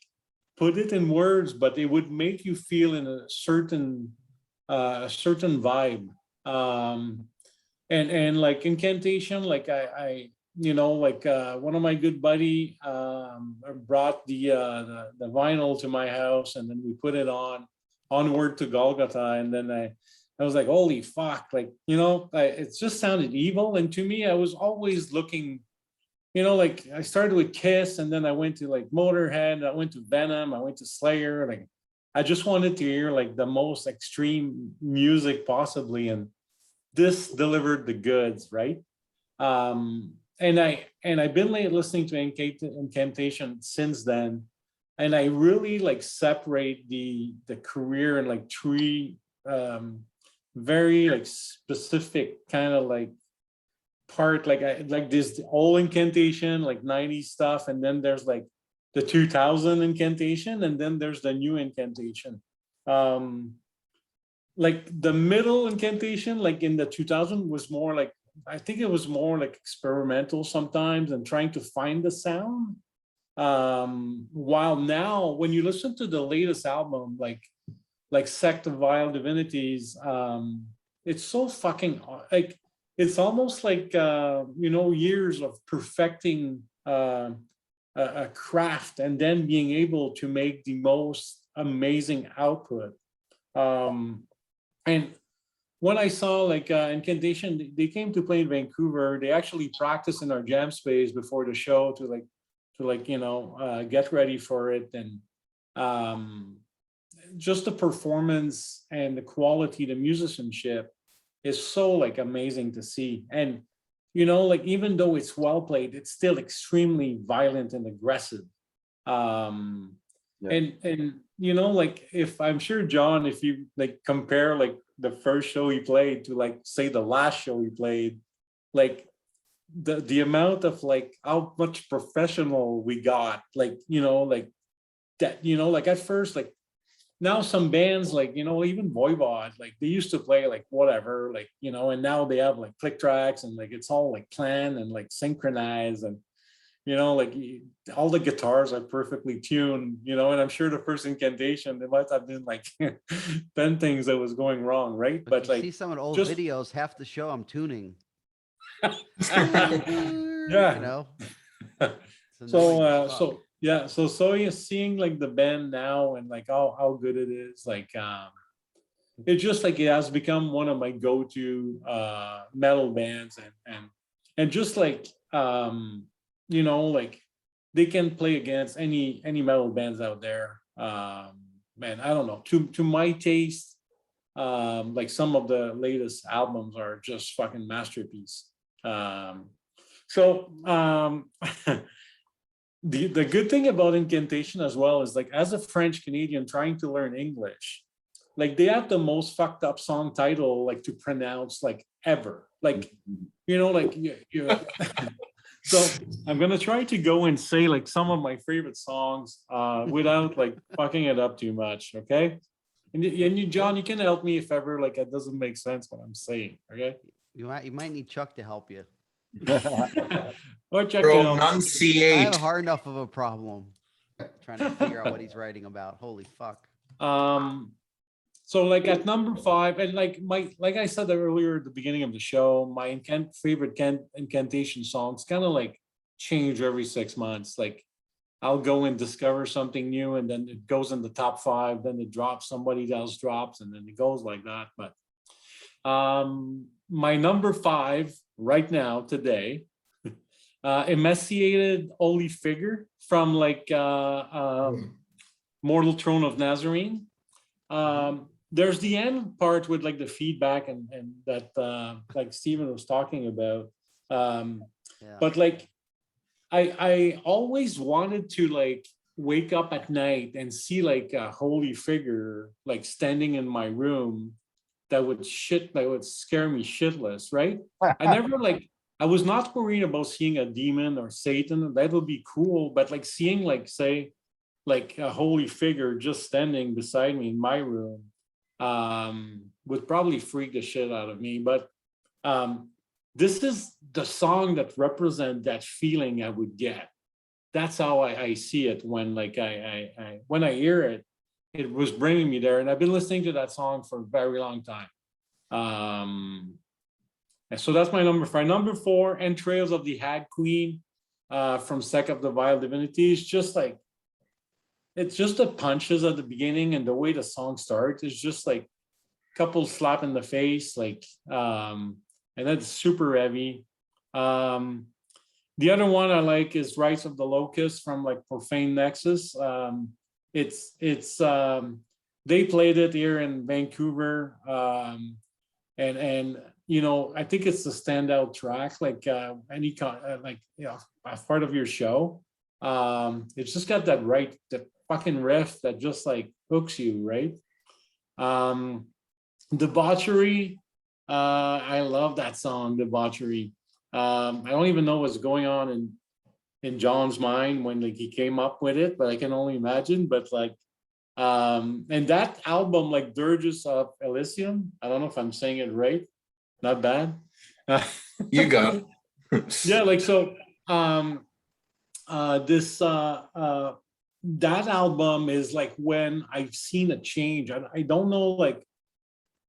put it in words, but it would make you feel in a certain vibe. And like Incantation, like I you know, like one of my good buddy brought the vinyl to my house, and then we put it on Onward to Golgotha, and then I was like, holy fuck, like, you know, it just sounded evil. And to me, I was always looking, you know, like I started with Kiss, and then I went to like Motorhead, I went to Venom, I went to Slayer. Like I just wanted to hear like the most extreme music possibly, and this delivered the goods, right? And I've been listening to Incantation since then, and I really like separate the career in like 3 very like specific kind of like part. Like I like this old Incantation, like 90s stuff, and then there's like the 2000 Incantation, and then there's the new Incantation. Like the middle Incantation, like in the 2000, was more like, I think it was more like experimental sometimes and trying to find the sound. While now, when you listen to the latest album, like Sect of Vile Divinities, it's so fucking like, it's almost like you know, years of perfecting a craft and then being able to make the most amazing output. And when I saw like Incantation, they came to play in Vancouver. They actually practiced in our jam space before the show to like you know, get ready for it. And just the performance and the quality, the musicianship is so like amazing to see. And you know, like even though it's well played, it's still extremely violent and aggressive. And you know, like if I'm sure John, if you like compare like the first show he played to like say the last show he played, like the amount of like how much professional we got, like, you know, like that, you know, like at first, like now some bands like, you know, even Voivod, like they used to play like whatever, like, you know, and now they have like click tracks and like it's all like planned and like synchronized and, you know, like all the guitars are perfectly tuned, you know, and I'm sure the first Incantation, there might have been like 10 things that was going wrong, right? But you like see some of the old just videos, half the show I'm tuning. yeah. You know. So yeah, so you're seeing like the band now and like how good it is, like it's just like it has become one of my go-to metal bands and just like you know, like they can play against any metal bands out there. Man, I don't know, to my taste, like some of the latest albums are just fucking masterpiece. So the good thing about Incantation as well is like as a French Canadian trying to learn English, like they have the most fucked up song title like to pronounce like ever, like, you know, like so I'm gonna try to go and say like some of my favorite songs without like fucking it up too much, okay? And you, John, you can help me if ever like it doesn't make sense what I'm saying, okay? You might need Chuck to help you. Or Chuck Bro, can help me. I have enunciate. hard enough of a problem trying to figure out what he's writing about. Holy fuck. So like at number 5, and like I said earlier at the beginning of the show, my favorite Incantation songs kind of like change every 6 months. Like I'll go and discover something new, and then it goes in the top 5, then it drops, somebody else drops, and then it goes like that. But my number 5 right now today, Emaciated Holy Figure from like Mortal Throne of Nazarene. There's the end part with like the feedback and that like Stephen was talking about. But like I always wanted to like wake up at night and see like a holy figure like standing in my room that would scare me shitless, right? I never like, I was not worried about seeing a demon or Satan. That would be cool, but like seeing like say like a holy figure just standing beside me in my room would probably freak the shit out of me. But this is the song that represents that feeling I would get. That's how I see it when like I when I hear it, it was bringing me there. And I've been listening to that song for a very long time. And so that's my number 5. Number 4, Entrails of the Hag Queen from Sect of the Vile Divinities. Just like, it's just the punches at the beginning and the way the song starts is just like a couple slap in the face, like, and that's super heavy. The other one I like is Rise of the Locust from like Profane Nexus. It's they played it here in Vancouver, and you know, I think it's the standout track, like any like, you know, as part of your show. It's just got that fucking riff that just like hooks you, right? Debauchery, I love that song, Debauchery. I don't even know what's going on in John's mind when like he came up with it, but I can only imagine. But like, and that album, like Dirges of Elysium, I don't know if I'm saying it right. Not bad. You go. Yeah, like so. This that album is like when I've seen a change. I don't know like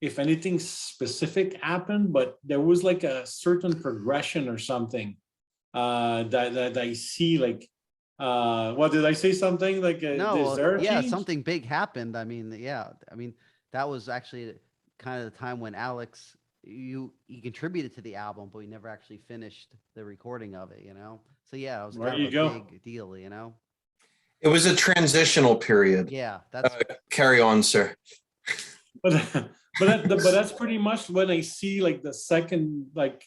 if anything specific happened, but there was like a certain progression or something that I see. Like what did I say? Something like No, is there a yeah, change? something big happened. I mean, yeah, I mean that was actually kind of the time when Alex he contributed to the album, but we never actually finished the recording of it, you know. So yeah, it was kind of a big deal, you know. It was a transitional period. Yeah, that's carry on, sir. But that's pretty much when I see like the second, like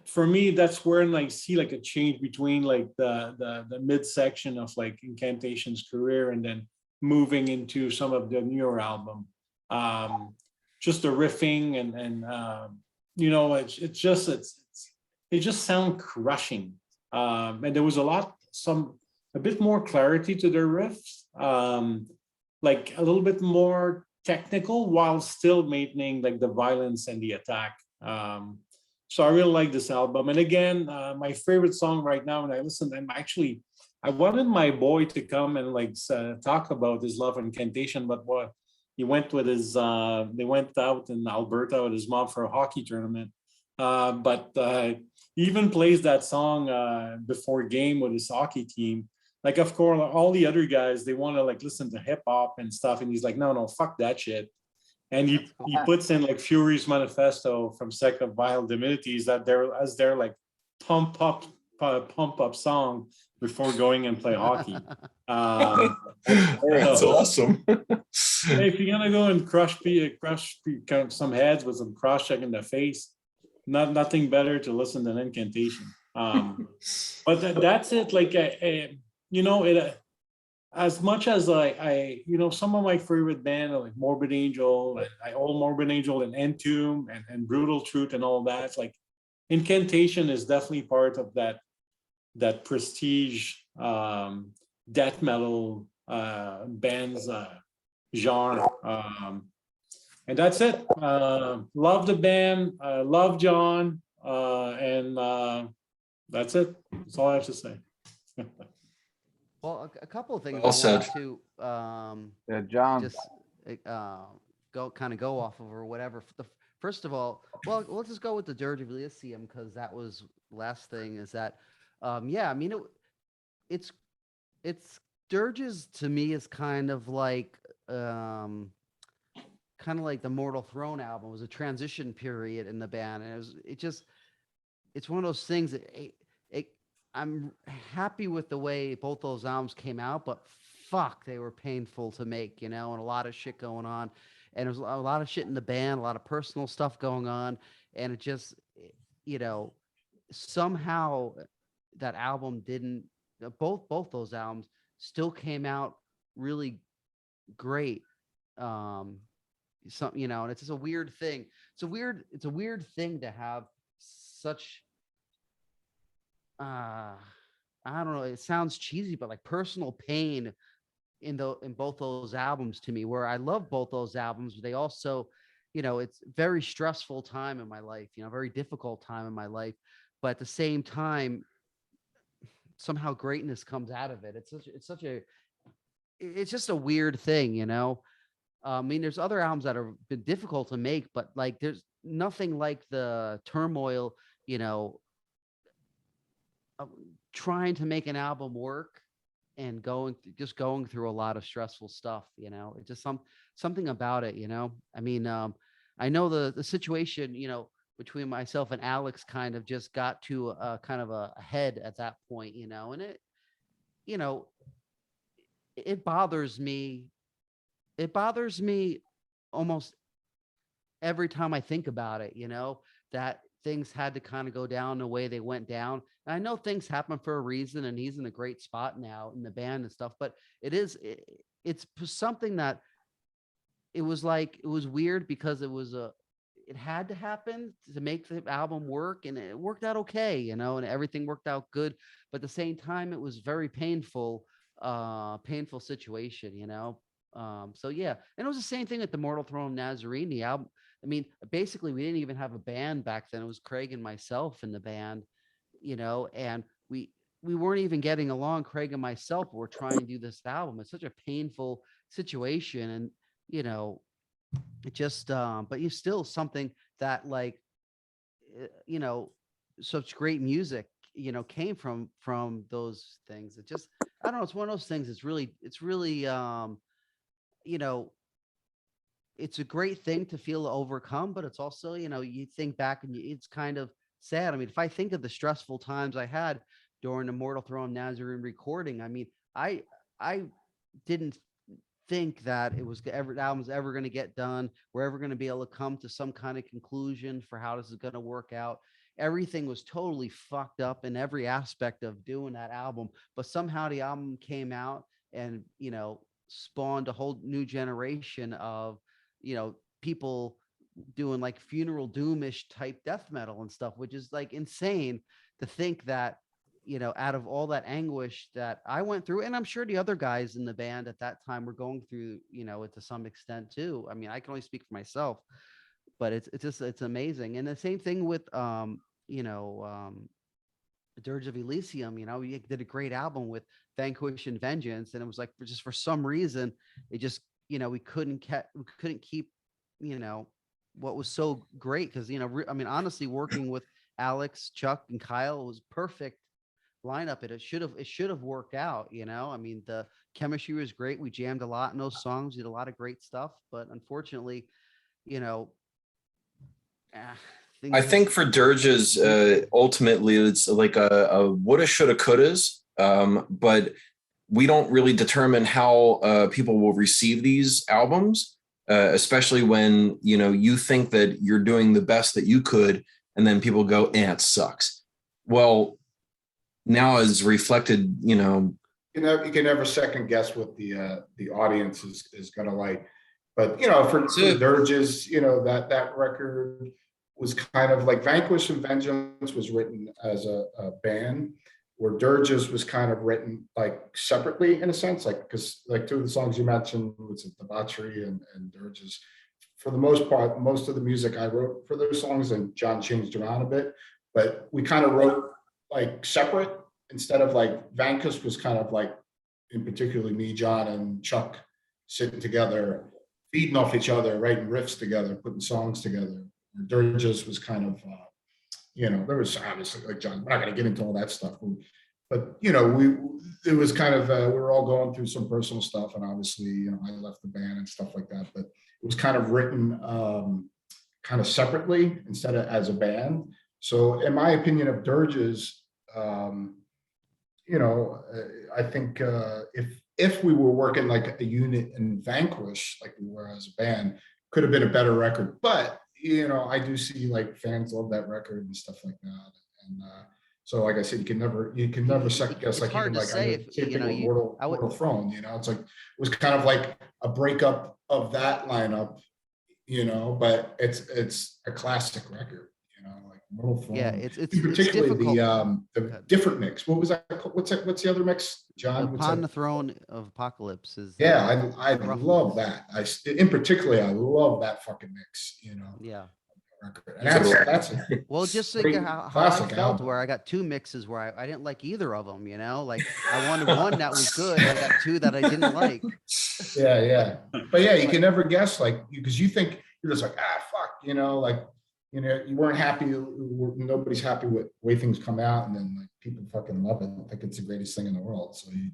for me that's when I see like a change between like the midsection of like Incantation's career and then moving into some of the newer album. Just the riffing and you know, it just sound crushing. And there was a bit more clarity to their riffs, like a little bit more technical while still maintaining like the violence and the attack. So I really like this album. And again, my favorite song right now, when I listen, I wanted my boy to come and like talk about his love Incantation, but what he went with his, they went out in Alberta with his mom for a hockey tournament. But he even plays that song before game with his hockey team. Like, of course, all the other guys, they want to like listen to hip hop and stuff. And he's like, no, fuck that shit. And he puts in like Fury's Manifesto from Sect of Vile Divinities that they're like pump up song before going and play hockey. That's awesome. Hey, if you're gonna go and crush some heads with some cross check in the face, nothing better to listen than Incantation. But that's it. Like you know, it as much as I you know, some of my favorite band are like Morbid Angel and Old Morbid Angel and Entomb and Brutal Truth and all that. It's like Incantation is definitely part of that prestige death metal bands genre. And that's it. Love the band, love John, and that's it. That's all I have to say. Well, a couple of things Well I wanted said. to Yeah, John. just go off of or whatever. First of all, well, let's just go with the Dirge of Elysium because that was last thing. Is that yeah? I mean, it's Dirges to me is kind of like the Mortal Throne album. It was a transition period in the band, and it's one of those things that I'm happy with the way both those albums came out, but fuck, they were painful to make, you know, and a lot of shit going on. And there's a lot of shit in the band, a lot of personal stuff going on. And it just, you know, somehow that album didn't, both those albums still came out really great. You know, and it's just a weird thing. It's a weird thing to have such, I don't know, it sounds cheesy, but like personal pain in both those albums to me, where I love both those albums, but they also, you know, it's very stressful time in my life, you know, very difficult time in my life, but at the same time, somehow greatness comes out of it. It's just a weird thing, you know. I mean, there's other albums that have been difficult to make, but like there's nothing like the turmoil, you know, trying to make an album work and going through a lot of stressful stuff, you know. It's just something about it, you know. I mean, I know the situation, you know, between myself and Alex kind of just got to a kind of a head at that point, you know, and it, you know, it bothers me. It bothers me almost every time I think about it, you know, that things had to kind of go down the way they went down. And I know things happen for a reason, and he's in a great spot now in the band and stuff, but it's something that it was weird because it had to happen to make the album work, and it worked out okay, you know, and everything worked out good. But at the same time, it was very painful situation, you know. So yeah, and it was the same thing with the Mortal Throne Nazarene album. I mean, basically, we didn't even have a band back then. It was Craig and myself in the band, you know, and we weren't even getting along. Craig and myself were trying to do this album. It's such a painful situation, and you know, it just but you still something that like you know, such great music, you know, came from those things. It just, I don't know, it's one of those things. It's really you know, it's a great thing to feel overcome, but it's also, you know, you think back and it's kind of sad. I mean, if I think of the stressful times I had during the Mortal Throne Nazarene recording, I mean, I didn't think that the album was ever going to get done. We're ever going to be able to come to some kind of conclusion for how this is going to work out. Everything was totally fucked up in every aspect of doing that album, but somehow the album came out, and, you know, spawned a whole new generation of, people doing like funeral doomish type death metal and stuff, which is like insane to think that, out of all that anguish that I went through, and I'm sure the other guys in the band at that time were going through, it to some extent too. I mean, I can only speak for myself, but it's amazing. And the same thing with, Dirge of Elysium, we did a great album with Vanquish and Vengeance, and it was like for some reason it just, we couldn't keep, what was so great, because I mean, honestly, working with Alex, Chuck, and Kyle was perfect lineup. It should have worked out. I mean, the chemistry was great. We jammed a lot in those songs, did a lot of great stuff, but unfortunately, I think for dirges, ultimately it's like a woulda, shoulda, couldas, but we don't really determine how people will receive these albums, especially when you think that you're doing the best that you could, and then people go, "Eh, it sucks." Well, now as reflected, you can never second guess what the audience is gonna like. But for dirges, that record was kind of like Vanquish and Vengeance was written as a band, where dirges was kind of written like separately in a sense, like because like two of the songs you mentioned was Debauchery and dirges. For the most part, most of the music I wrote for those songs, and John changed around a bit, but we kind of wrote like separate, instead of like Vanquish was kind of like, in particularly me, John, and Chuck sitting together, feeding off each other, writing riffs together, putting songs together. Dirges was kind of, there was obviously, like John, we're not going to get into all that stuff, but it was kind of, we were all going through some personal stuff, and obviously, I left the band and stuff like that, but it was kind of written kind of separately instead of as a band. So in my opinion of dirges, I think if we were working like a unit in Vanquish, like we were as a band, could have been a better record. But I do see like fans love that record and stuff like that. And so, like I said, you can never second guess. It's Like hard even to like say Mortal Throne. It's like it was kind of like a breakup of that lineup. But it's a classic record. Like Mortal Throne. Yeah, it's particularly difficult. the different mix. What was that? What's the other mix, John? Upon the Throne of Apocalypse is. Yeah, I love that. In particular, I love that fucking mix. Yeah. Record. And that's well, just think how I felt album. Where I got two mixes where I didn't like either of them. Like I wanted one that was good. I got two that I didn't like. Yeah. But yeah, you can never guess, like, because you think you're just like, fuck, like. You weren't happy. Nobody's happy with the way things come out, and then like people fucking love it. I think it's the greatest thing in the world. So you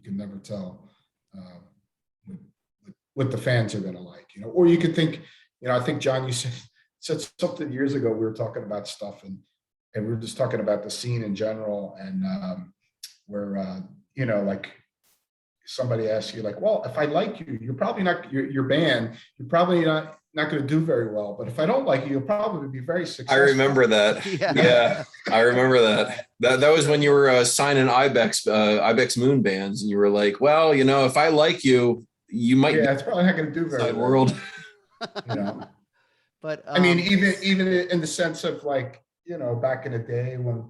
can never tell what the fans are gonna like. Or you could think. I think John, you said something years ago. We were talking about stuff, and we were just talking about the scene in general, and where like somebody asks you like, well, if I like you, you're probably not your band. You're probably not going to do very well, but if I don't like you, you'll probably be very successful. I remember that. Yeah, I remember that. That was when you were signing Ibex Moon bands, and you were like, well, if I like you, you might. Yeah, it's probably not going to do very well. World. But I mean, even in the sense of like, back in the day when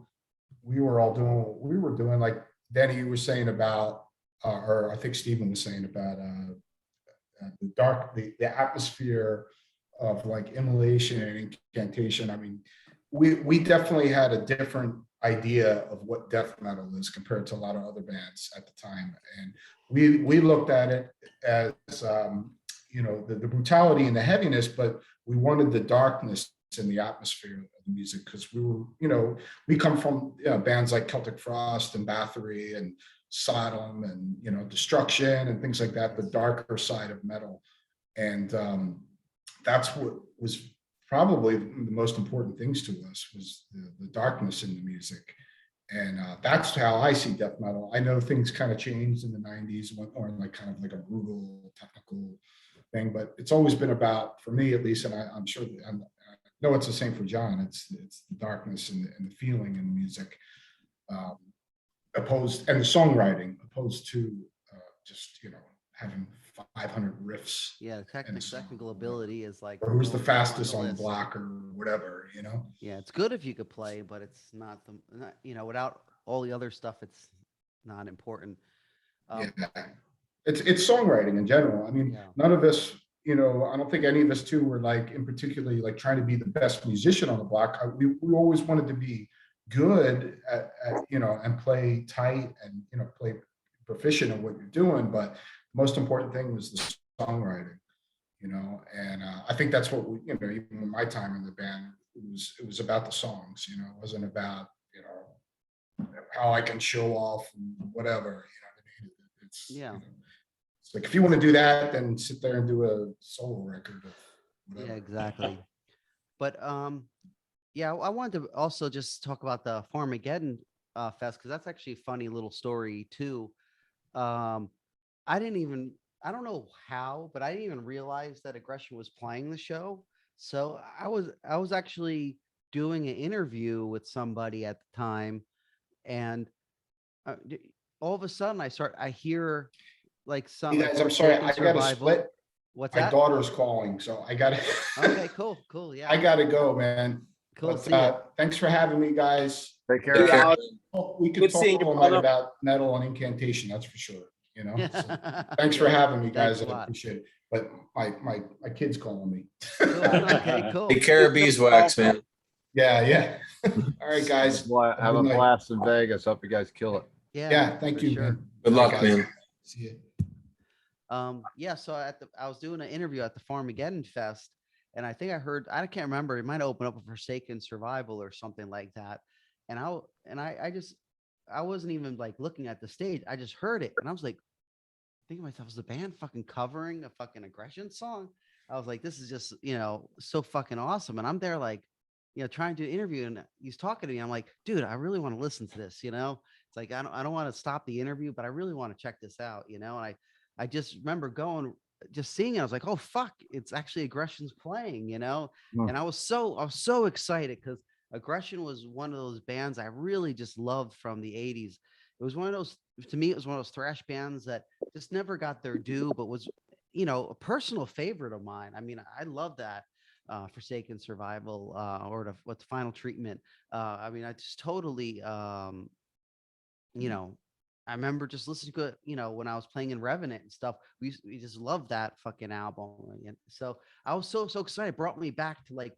we were doing like Denny was saying about, or I think Stephen was saying about the atmosphere of like Immolation and Incantation. I mean, we definitely had a different idea of what death metal is compared to a lot of other bands at the time, and we looked at it as the brutality and the heaviness, but we wanted the darkness in the atmosphere of the music, because we were we come from bands like Celtic Frost and Bathory and Sodom and Destruction and things like that, the darker side of metal. And that's what was probably the most important things to us, was the darkness in the music. And that's how I see death metal. I know things kind of changed in the 90s, went more like kind of like a brutal technical thing, but it's always been about, for me at least, and I'm sure I know it's the same for John, it's the darkness and the feeling in the music, opposed, and the songwriting, opposed to just having 500 riffs. Yeah, in a song, technical or whatever. ability is like Or who's the low fastest the on the list. block or whatever, you know? Yeah, it's good if you could play, but it's not without all the other stuff, it's not important. Yeah. It's songwriting in general. I mean, Yeah. none of us, I don't think any of us two were like in particularly like trying to be the best musician on the block. We always wanted to be good at and play tight and play proficient in what you're doing. But the most important thing was the songwriting, and I think that's what we, even in my time in the band, it was about the songs. It wasn't about how I can show off and whatever. What I mean? It's it's like if you want to do that, then sit there and do a solo record of whatever. Yeah, exactly. But yeah, I wanted to also just talk about the Farmageddon fest, because that's actually a funny little story too. I don't know how, but I didn't even realize that Aggression was playing the show. So I was actually doing an interview with somebody at the time, and all of a sudden I hear like some. Hey guys, I'm sorry, I got to split. What's My that? daughter's calling, so I got to. Okay, cool. Yeah, I got to go, man. cool. But, thanks for having me, guys. Take care. Yeah, We could Good talk seeing you, all night brother. about metal and incantation, that's for sure. So, thanks for having me, Thanks guys. a I lot. appreciate it. But my kid's calling me. Cool. Okay, cool. Take care of beeswax, man. Yeah. All right, guys. Have a Good night. blast in Vegas. Hope you guys kill it. Yeah, thank for you, sure. man. Good All right, luck, guys. man. See you. Yeah, so I was doing an interview at the Farmageddon Fest, and I think I can't remember, it might have opened up a Forsaken Survival or something like that. And I wasn't even like looking at the stage. I just heard it, and I was like thinking to myself, was the band fucking covering a fucking Aggression song? I was like, this is just, so fucking awesome. And I'm there like, trying to interview, and he's talking to me. I'm like, dude, I really want to listen to this, It's like I don't want to stop the interview, but I really want to check this out, And I just remember just seeing it. I was like, oh fuck, it's actually Aggression's playing, And I was so excited, because Aggression was one of those bands I really just loved from the 80s. It was one of those, to me, it was one of those thrash bands that just never got their due, but was, a personal favorite of mine. I mean, I love that Forsaken Survival or what's Final Treatment. I mean, I just totally, I remember just listening to it, when I was playing in Revenant and stuff. We just loved that fucking album. And so I was so excited. It brought me back to like,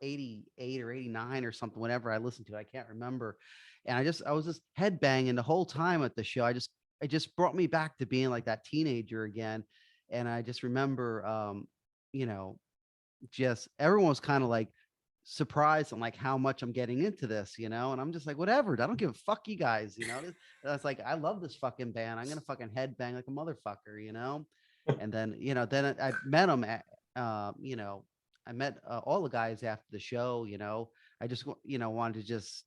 88 or 89 or something, whenever I listened to it. I can't remember. And I was just headbanging the whole time at the show. It just brought me back to being like that teenager again. And I just remember, just everyone was kind of like surprised on like how much I'm getting into this, and I'm just like, whatever, I don't give a fuck, you guys, And it's like, I love this fucking band. I'm gonna fucking headbang like a motherfucker, And then, then I met them at, I met all the guys after the show, I just, wanted to just,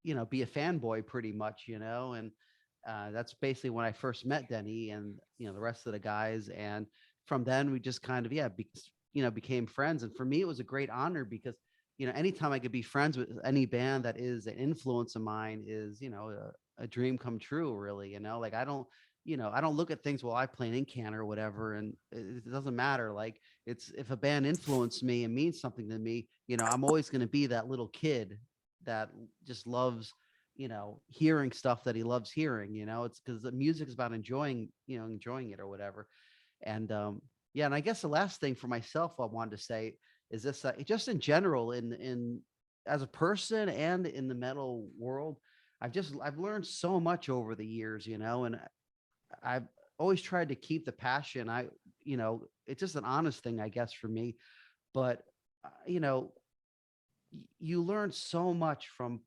be a fanboy pretty much, and that's basically when I first met Denis and, the rest of the guys. And from then we just kind of, became friends. And for me, it was a great honor, because, anytime I could be friends with any band that is an influence of mine is, a dream come true, really, like I don't look at things, well, I play an Incan or whatever, and it doesn't matter. Like, it's, if a band influenced me and means something to me, I'm always going to be that little kid that just loves, hearing stuff that he loves hearing, it's because the music is about enjoying it or whatever. And yeah, and I guess the last thing for myself I wanted to say is this, just in general, in as a person and in the metal world, I've learned so much over the years, and I've always tried to keep the passion. It's just an honest thing, I guess, for me. But, you learn so much from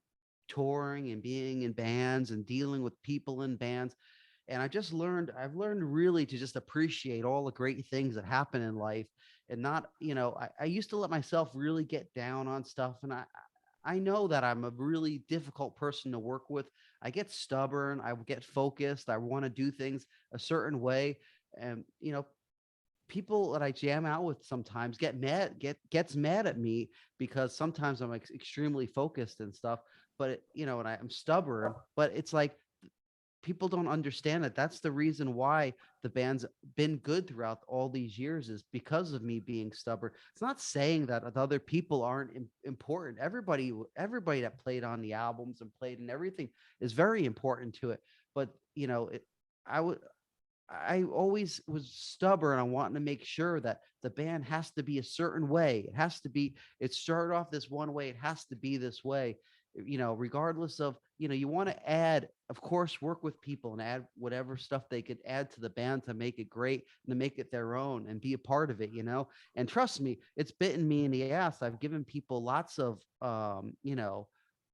touring and being in bands and dealing with people in bands. And I've learned really to just appreciate all the great things that happen in life, and not, I used to let myself really get down on stuff. And I know that I'm a really difficult person to work with. I get stubborn. I get focused. I want to do things a certain way. And, people that I jam out with sometimes gets mad at me, because sometimes I'm like extremely focused and stuff, but and I'm stubborn, but it's like, people don't understand that that's the reason why the band's been good throughout all these years, is because of me being stubborn. It's not saying that the other people aren't important. Everybody that played on the albums and played and everything is very important to it. But I always was stubborn on wanting to make sure that the band has to be a certain way. It started off this one way. It has to be this way, regardless of, you want to add, of course, work with people and add whatever stuff they could add to the band to make it great and to make it their own and be a part of it, and trust me, it's bitten me in the ass. I've given people lots of,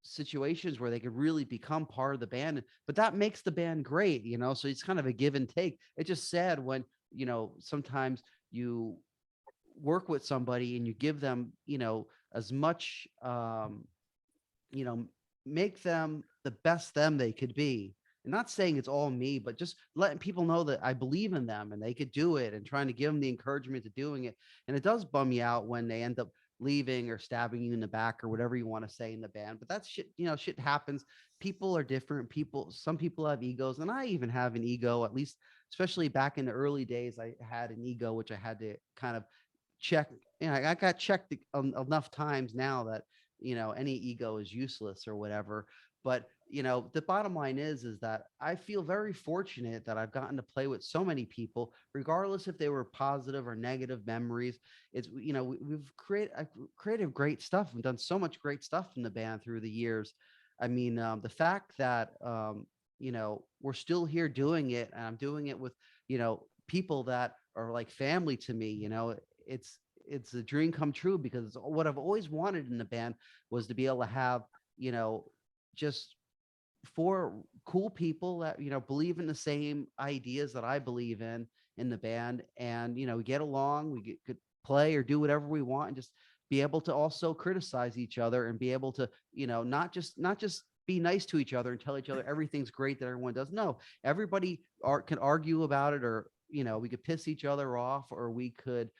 situations where they could really become part of the band, but that makes the band great, so it's kind of a give and take. It's just sad when, sometimes you work with somebody and you give them, as much, make them the best them they could be. And not saying it's all me, but just letting people know that I believe in them and they could do it, and trying to give them the encouragement to doing it. And it does bum you out when they end up leaving or stabbing you in the back or whatever you want to say in the band. But that's shit, shit happens. People are different. Some people have egos, and I even have an ego, at least, especially back in the early days. I had an ego, which I had to kind of check. I got checked enough times now that, any ego is useless or whatever. But, the bottom line is that I feel very fortunate that I've gotten to play with so many people, regardless if they were positive or negative memories. It's, we've created great stuff. We've done so much great stuff in the band through the years. I mean, the fact that, we're still here doing it, and I'm doing it with, people that are like family to me, it's a dream come true, because what I've always wanted in the band was to be able to have, just 4 cool people that, believe in the same ideas that I believe in the band. And, we get along, could play or do whatever we want, and just be able to also criticize each other and be able to, not just be nice to each other and tell each other everything's great that everyone does. No, everybody can argue about it, or, we could piss each other off, or we could,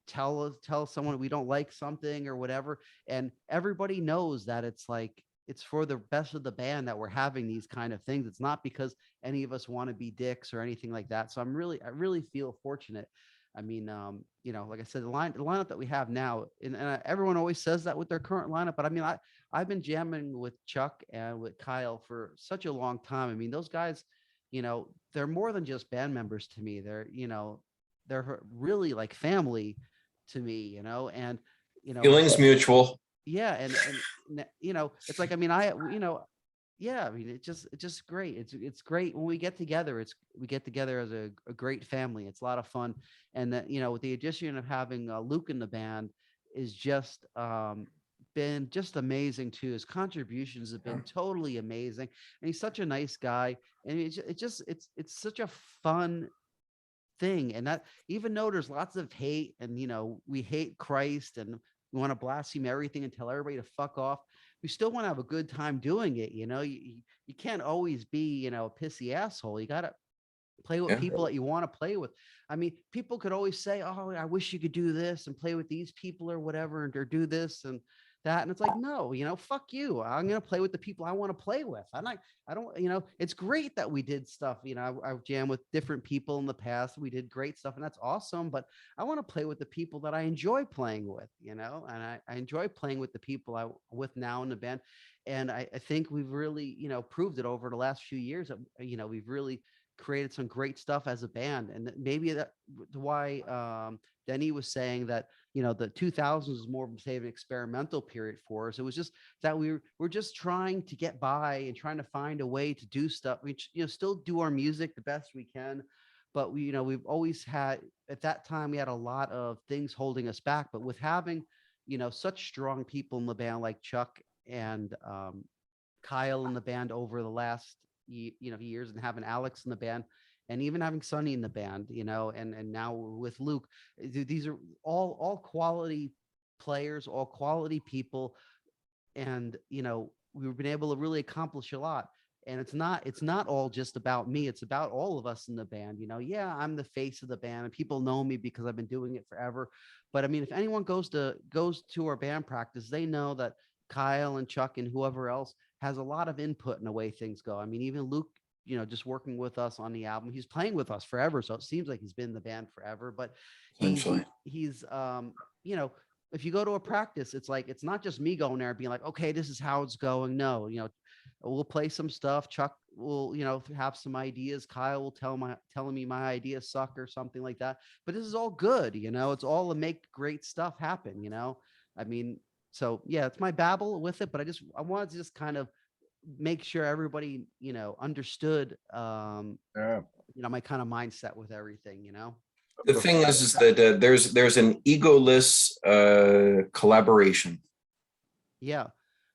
tell someone we don't like something or whatever. And everybody knows that it's like, it's for the best of the band that we're having these kind of things. It's not because any of us want to be dicks or anything like that. So I really feel fortunate. I mean, like I said, the lineup that we have now, and everyone always says that with their current lineup, but I mean, I've been jamming with Chuck and with Kyle for such a long time. I mean, those guys, they're more than just band members to me. They're really like family to me, and, Feelings mutual. yeah. And it's like, I mean, yeah, I mean, it's just great. It's great when we get together. We get together as a great family. It's a lot of fun. And that, with the addition of having Luke in the band is just been just amazing too. His contributions have been totally amazing. And he's such a nice guy. And it's such a fun thing. And that, even though there's lots of hate and, we hate Christ and we want to blaspheme everything and tell everybody to fuck off, we still want to have a good time doing it. You can't always be, a pissy asshole. You got to play with people that you want to play with. I mean, people could always say, oh, I wish you could do this and play with these people or whatever, or do this and that. And it's like, no, fuck you. I'm going to play with the people I want to play with. I don't, it's great that we did stuff. I've jammed with different people in the past. We did great stuff, and that's awesome. But I want to play with the people that I enjoy playing with, and I enjoy playing with the people I'm with now in the band. And I think we've really, proved it over the last few years that, we've really created some great stuff as a band. And maybe that's why Denis was saying that, the 2000s was more of an experimental period for us. It was just that we're just trying to get by and trying to find a way to do stuff. We, still do our music the best we can, but we've always had, at that time, we had a lot of things holding us back. But with having, such strong people in the band like Chuck and Kyle in the band over the last years, and having Alex in the band, and even having Sonny in the band, and now with Luke, these are all quality players, all quality people. And, we've been able to really accomplish a lot. And it's not all just about me. It's about all of us in the band. Yeah, I'm the face of the band and people know me because I've been doing it forever. But I mean, if anyone goes to our band practice, they know that Kyle and Chuck and whoever else has a lot of input in the way things go. I mean, even Luke, just working with us on the album, he's playing with us forever. So it seems like he's been in the band forever, but he's if you go to a practice, it's like, it's not just me going there and being like, okay, this is how it's going. No, we'll play some stuff. Chuck will, have some ideas. Kyle will telling me my ideas suck or something like that. But this is all good. It's all to make great stuff happen. I mean, so yeah, it's my babble with it, but I wanted to just kind of make sure everybody, understood, my kind of mindset with everything, The thing is that there's an egoless collaboration. Yeah.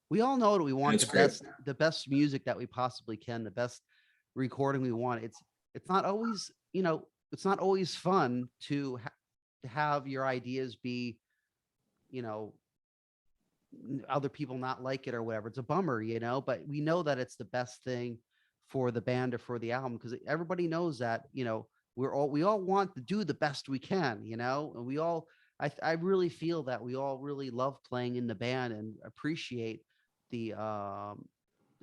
We all know that we want That's the best music that we possibly can, the best recording we want. It's not always, it's not always fun to have your ideas be, other people not like it or whatever. It's a bummer, but we know that it's the best thing for the band or for the album, because everybody knows that, we all want to do the best we can, and we all, I really feel that we all really love playing in the band and appreciate the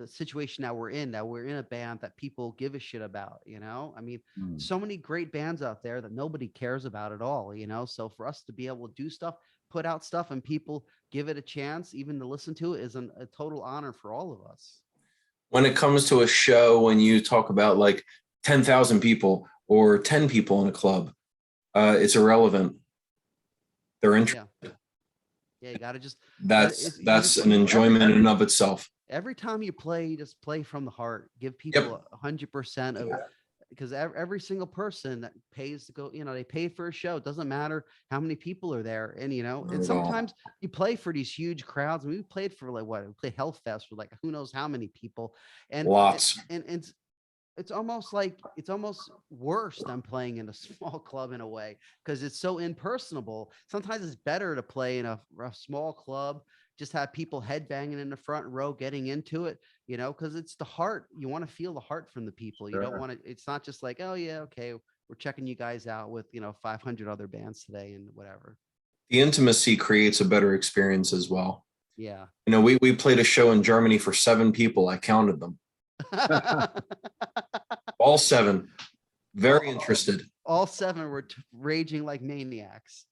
situation that we're in a band that people give a shit about, I mean, so many great bands out there that nobody cares about at all, so for us to be able to do stuff, put out stuff, and people give it a chance, even to listen to it, is a total honor for all of us. When it comes to a show, when you talk about like 10,000 people or 10 people in a club, it's irrelevant. They're interested. Yeah, you gotta just. That's an enjoyment in and of itself. Every time you play, you just play from the heart. Give people 100% of, because every single person that pays to go, they pay for a show. It doesn't matter how many people are there, and and sometimes you play for these huge crowds. And we played for we played Hellfest for like who knows how many people, and lots, and it's almost worse than playing in a small club in a way, because it's so impersonable. Sometimes it's better to play in a small club, just have people headbanging in the front row, getting into it, because it's the heart. You want to feel the heart from the people. You don't want to, it's not just like, oh yeah, okay, we're checking you guys out with, 500 other bands today and whatever. The intimacy creates a better experience as well. Yeah. We played a show in Germany for 7 people. I counted them. All 7, very interested. All 7 were raging like maniacs.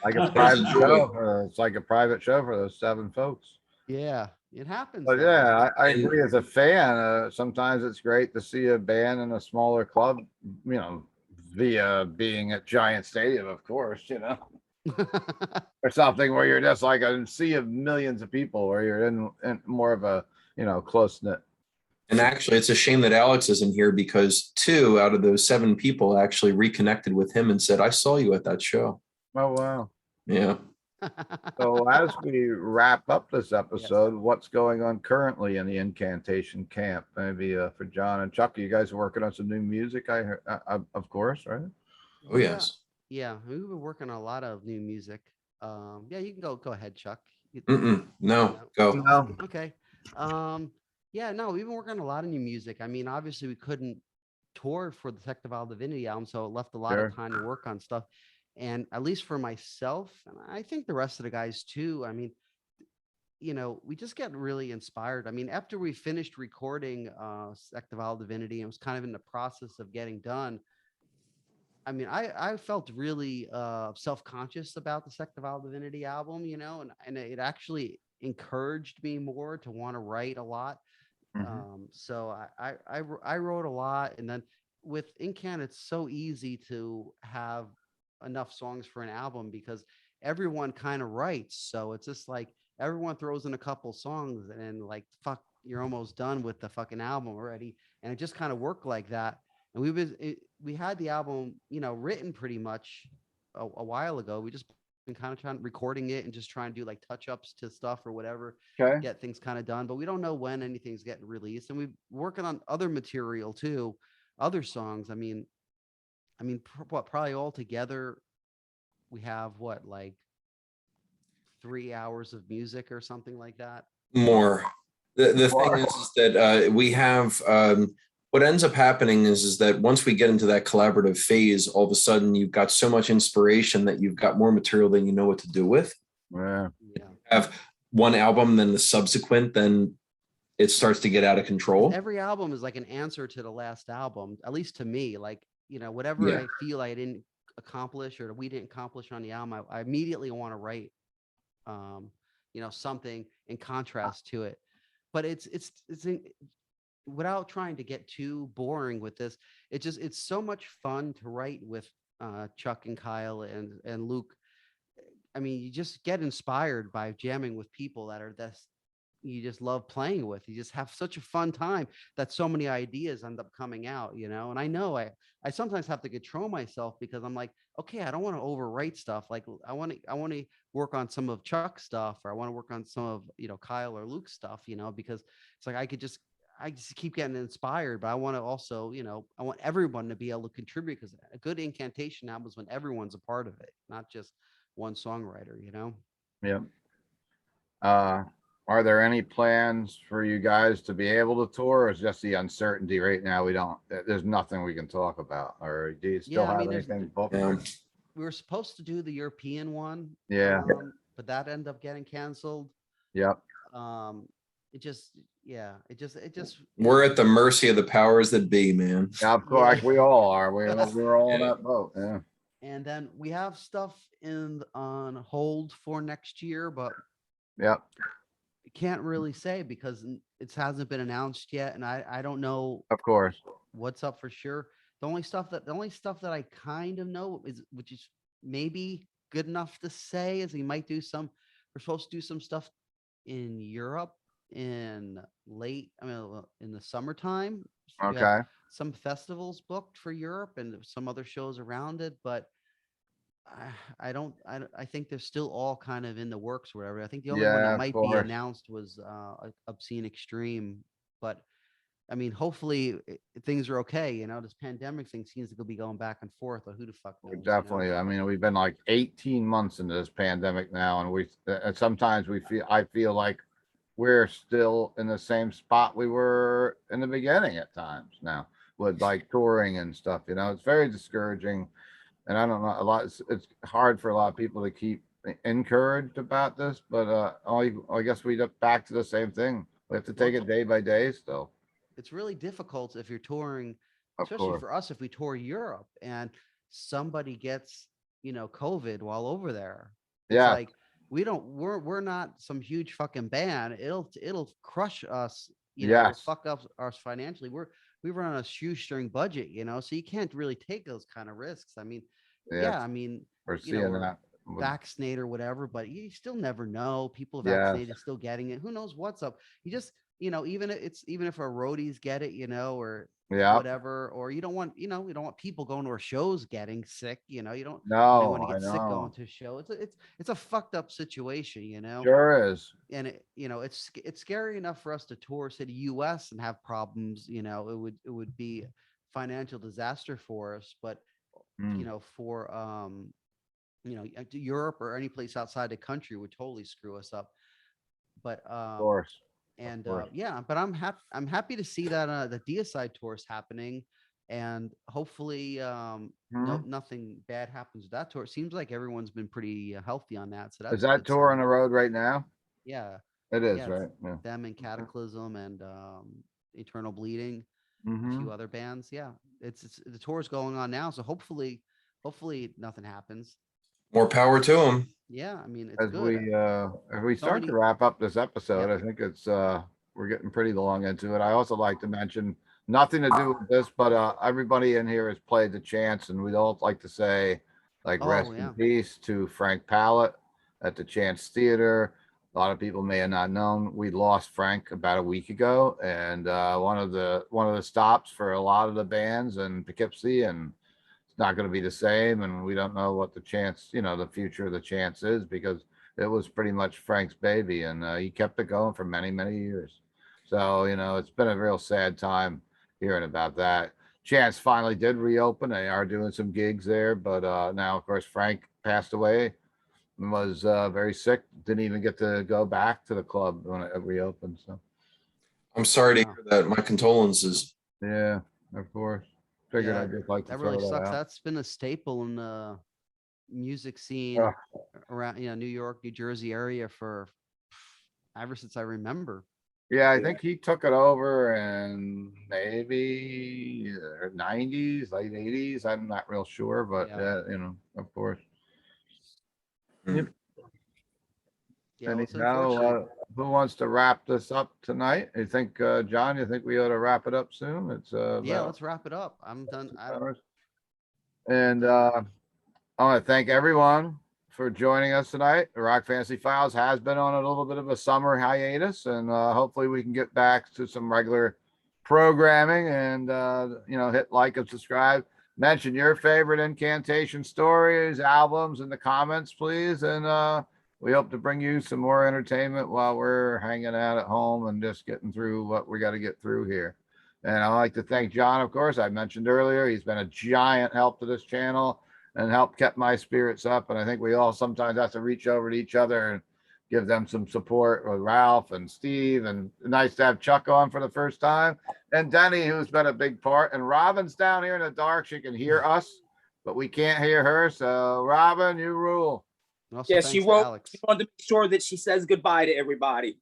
Like a private show. It's like a private show for those 7 folks. Yeah, it happens. But yeah, I agree. As a fan, sometimes it's great to see a band in a smaller club, via being at Giant Stadium, of course, or something where you're just like a sea of millions of people, where you're in more of a, close knit. And actually, it's a shame that Alex isn't here, because 2 out of those 7 people actually reconnected with him and said, I saw you at that show. Oh, wow. Yeah. So as we wrap up this episode, what's going on currently in the Incantation camp? Maybe for John and Chuck, you guys are working on some new music, I heard, of course, right? Oh, yes. Yeah, we've been working on a lot of new music. Yeah, you can go ahead, Chuck. No, go. No. Okay. Yeah, no, we've been working on a lot of new music. I mean, obviously we couldn't tour for the Sect of Vile Divinity album, so it left a lot of time to work on stuff. And at least for myself, and I think the rest of the guys too, I mean, we just get really inspired. I mean, after we finished recording Sect of Vile Divinity and was kind of in the process of getting done, I mean, I felt really self-conscious about the Sect of Vile Divinity album, and it actually encouraged me more to want to write a lot. So I wrote a lot, and then with Incan, it's so easy to have enough songs for an album because everyone kind of writes. So it's just like everyone throws in a couple songs, and like, fuck, you're almost done with the fucking album already. And it just kind of worked like that. And we had the album, written pretty much a while ago. We just been kind of recording it and just trying to do like touch-ups to stuff or whatever, get things kind of done, but we don't know when anything's getting released. And we're working on other material too, other songs. I mean, probably all together we have like 3 hours of music or something like that. More. The thing is that we have what ends up happening is that once we get into that collaborative phase, all of a sudden you've got so much inspiration that you've got more material than you know what to do with. Yeah. Have one album, then the subsequent, then it starts to get out of control. Every album is like an answer to the last album, at least to me. Like, whatever Yeah. I feel I didn't accomplish or we didn't accomplish on the album, I immediately want to write, something in contrast to it. But without trying to get too boring with this, it's so much fun to write with Chuck and Kyle and Luke. I mean, you just get inspired by jamming with people that you just love playing with. You just have such a fun time that so many ideas end up coming out, and I know I sometimes have to control myself because I'm like, okay, I don't want to overwrite stuff. Like I want to work on some of Chuck's stuff, or I want to work on some of, Kyle or Luke's stuff, because it's like I just keep getting inspired, but I want to also, I want everyone to be able to contribute, because a good Incantation album is when everyone's a part of it, not just one songwriter, Yeah. Are there any plans for you guys to be able to tour, or is just the uncertainty right now? There's nothing we can talk about, or do you still have anything booked? We were supposed to do the European one. Yeah. But that ended up getting canceled. Yep. It just We're at the mercy of the powers that be, man. Yeah, of course, we all are. We're all in that boat. Yeah. And then we have stuff on hold for next year, but yep, can't really say because it hasn't been announced yet, and I don't know, of course, what's up for sure. The only stuff that I kind of know is, which is maybe good enough to say, is we're supposed to do some stuff in Europe in in the summertime. We have okay, some festivals booked for Europe and some other shows around it, but I think they're still all kind of in the works or whatever. I think the only one yeah, that of might be course. announced was Obscene Extreme, but I mean, hopefully things are okay. This pandemic thing seems to be going back and forth, or who the fuck knows, Definitely. I mean, we've been like 18 months into this pandemic now, and sometimes I feel like we're still in the same spot we were in the beginning at times now with like touring and stuff. It's very discouraging, and I don't know, it's hard for a lot of people to keep encouraged about this, but I guess we look back to the same thing. We have to take it day by day still. It's really difficult if you're touring, Of especially course. for us, if we tour Europe and somebody gets, COVID while over there. It's Yeah. like we're not some huge fucking band. It'll crush us, it'll Yes. fuck up us financially. We run on a shoestring budget, so you can't really take those kind of risks. I mean, Yeah, I mean, we're seeing we're that. vaccinate or whatever, but you still never know. People Yes. vaccinated still getting it. Who knows what's up? You just, even if our roadies get it, or Yeah. whatever, or you don't want people going to our shows getting sick, you don't No, want to I get sick going know. to a show. It's a fucked up situation, Sure is. and it's scary enough for us to tour to the US and have problems, it would be financial disaster for us, but for Europe or any place outside the country would totally screw us up. But Of course. and course. but I'm happy to see that the Deicide tour is happening, and hopefully nothing bad happens with that tour. It seems like everyone's been pretty healthy on that, so that's Is that tour on the road right now? Yeah, It is, yeah, right? Yeah. them and Cataclysm and Eternal Bleeding, a Mhm. few other bands. Yeah, it's the tour's going on now, so hopefully nothing happens. More power to them. Yeah, I mean, it's As good. we start to wrap up this episode, I think we're getting pretty long into it. I also like to mention, nothing to do with this, but everybody in here has played the Chance, and we'd all like to say, like, rest in peace to Frank Pallett at the Chance Theater. A lot of people may have not known we lost Frank about a week ago, and one of the stops for a lot of the bands in Poughkeepsie, and it's not going to be the same, and we don't know what the Chance, the future of the Chance is, because it was pretty much Frank's baby, and he kept it going for many, many years. So, it's been a real sad time hearing about that. Chance finally did reopen. They are doing some gigs there, but now, of course, Frank passed away and was very sick. Didn't even get to go back to the club when it reopened. So I'm sorry to hear that. My condolences. yeah, of course. Figured I'd just like to that throw really that sucks. out. That's been a staple in the music scene around New York, New Jersey area for ever since I remember. Yeah, I think he took it over in maybe 90s, late 80s. I'm not real sure, but Yeah. you know, of course. Yeah, well, it's Anyhow, unfortunate. who wants to wrap this up tonight? You think, John, you think we ought to wrap it up soon? It's Yeah, about let's wrap it up. I'm done. 2 hours. And I want to thank everyone for joining us tonight. The Rock Fantasy Files has been on a little bit of a summer hiatus, and hopefully we can get back to some regular programming and you know, hit like and subscribe. Mention your favorite incantation stories, albums in the comments, please. And we hope to bring you some more entertainment while we're hanging out at home and just getting through what we got to get through here. And I'd like to thank John, of course. I mentioned earlier, he's been a giant help to this channel and helped kept my spirits up. And I think we all sometimes have to reach over to each other and give them some support with Ralph and Steve. And nice to have Chuck on for the first time. And Denny, who's been a big part. And Robin's down here in the dark. She can hear us, but we can't hear her. So Robin, you rule. And also Yeah, thanks she to wrote. Alex. She wanted to make sure that she says goodbye to everybody.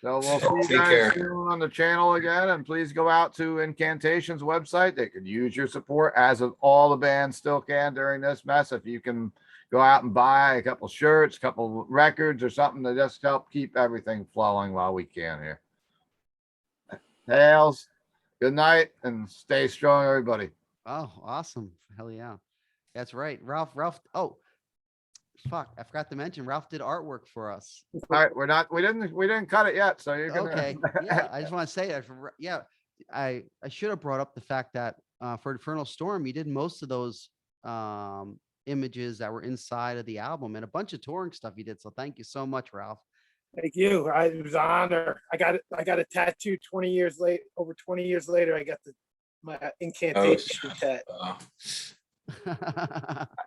So we'll see you Take guys care. soon on the channel again, and please go out to Incantation's website. They could use your support, as of all the bands still can during this mess. If you can go out and buy a couple shirts, a couple records or something to just help keep everything flowing while we can here. Tails, good night and stay strong, everybody. Oh, awesome. Hell yeah. That's right. Ralph, oh, fuck. I forgot to mention Ralph did artwork for us. All right, we didn't cut it yet, so you're gonna. Okay. Yeah, I just want to say that. Yeah, I should have brought up the fact that for Infernal Storm, you did most of those images that were inside of the album and a bunch of touring stuff you did. So thank you so much, Ralph. Thank you. It was an honor. I got a tattoo 20 years late. Over 20 years later, I got my incantation tat.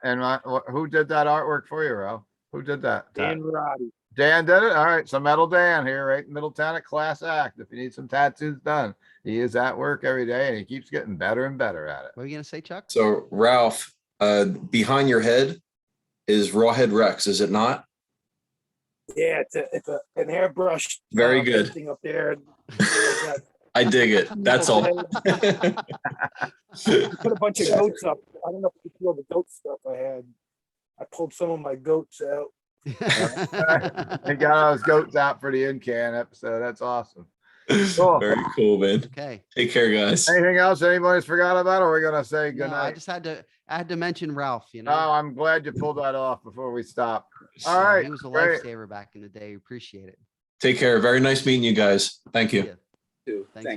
And who did that artwork for you, Ralph? Who did that? Dan Roddy. Dan did it. All right, so Metal Dan here, right in Middletown at Class Act. If you need some tattoos done, he is at work every day, and he keeps getting better and better at it. What are you gonna say, Chuck? So Ralph, behind your head is Rawhead Rex, is it not? Yeah, it's an airbrush. Very good. Thing up there. I dig it. That's all. Put a bunch of goats up. I don't know if you feel the goat stuff I had. I pulled some of my goats out. He got all his goats out for the Incan episode. That's awesome. Cool. Very cool, man. Okay. Take care, guys. Anything else anybody's forgot about, or we're gonna say No, goodnight? I just had to mention Ralph, you know. Oh, I'm glad you pulled that off before we stop. All Yeah, right, He was a great. lifesaver back in the day. Appreciate it. Take care. Very nice meeting you guys. Thank you. Yeah. Too. Thanks. Thank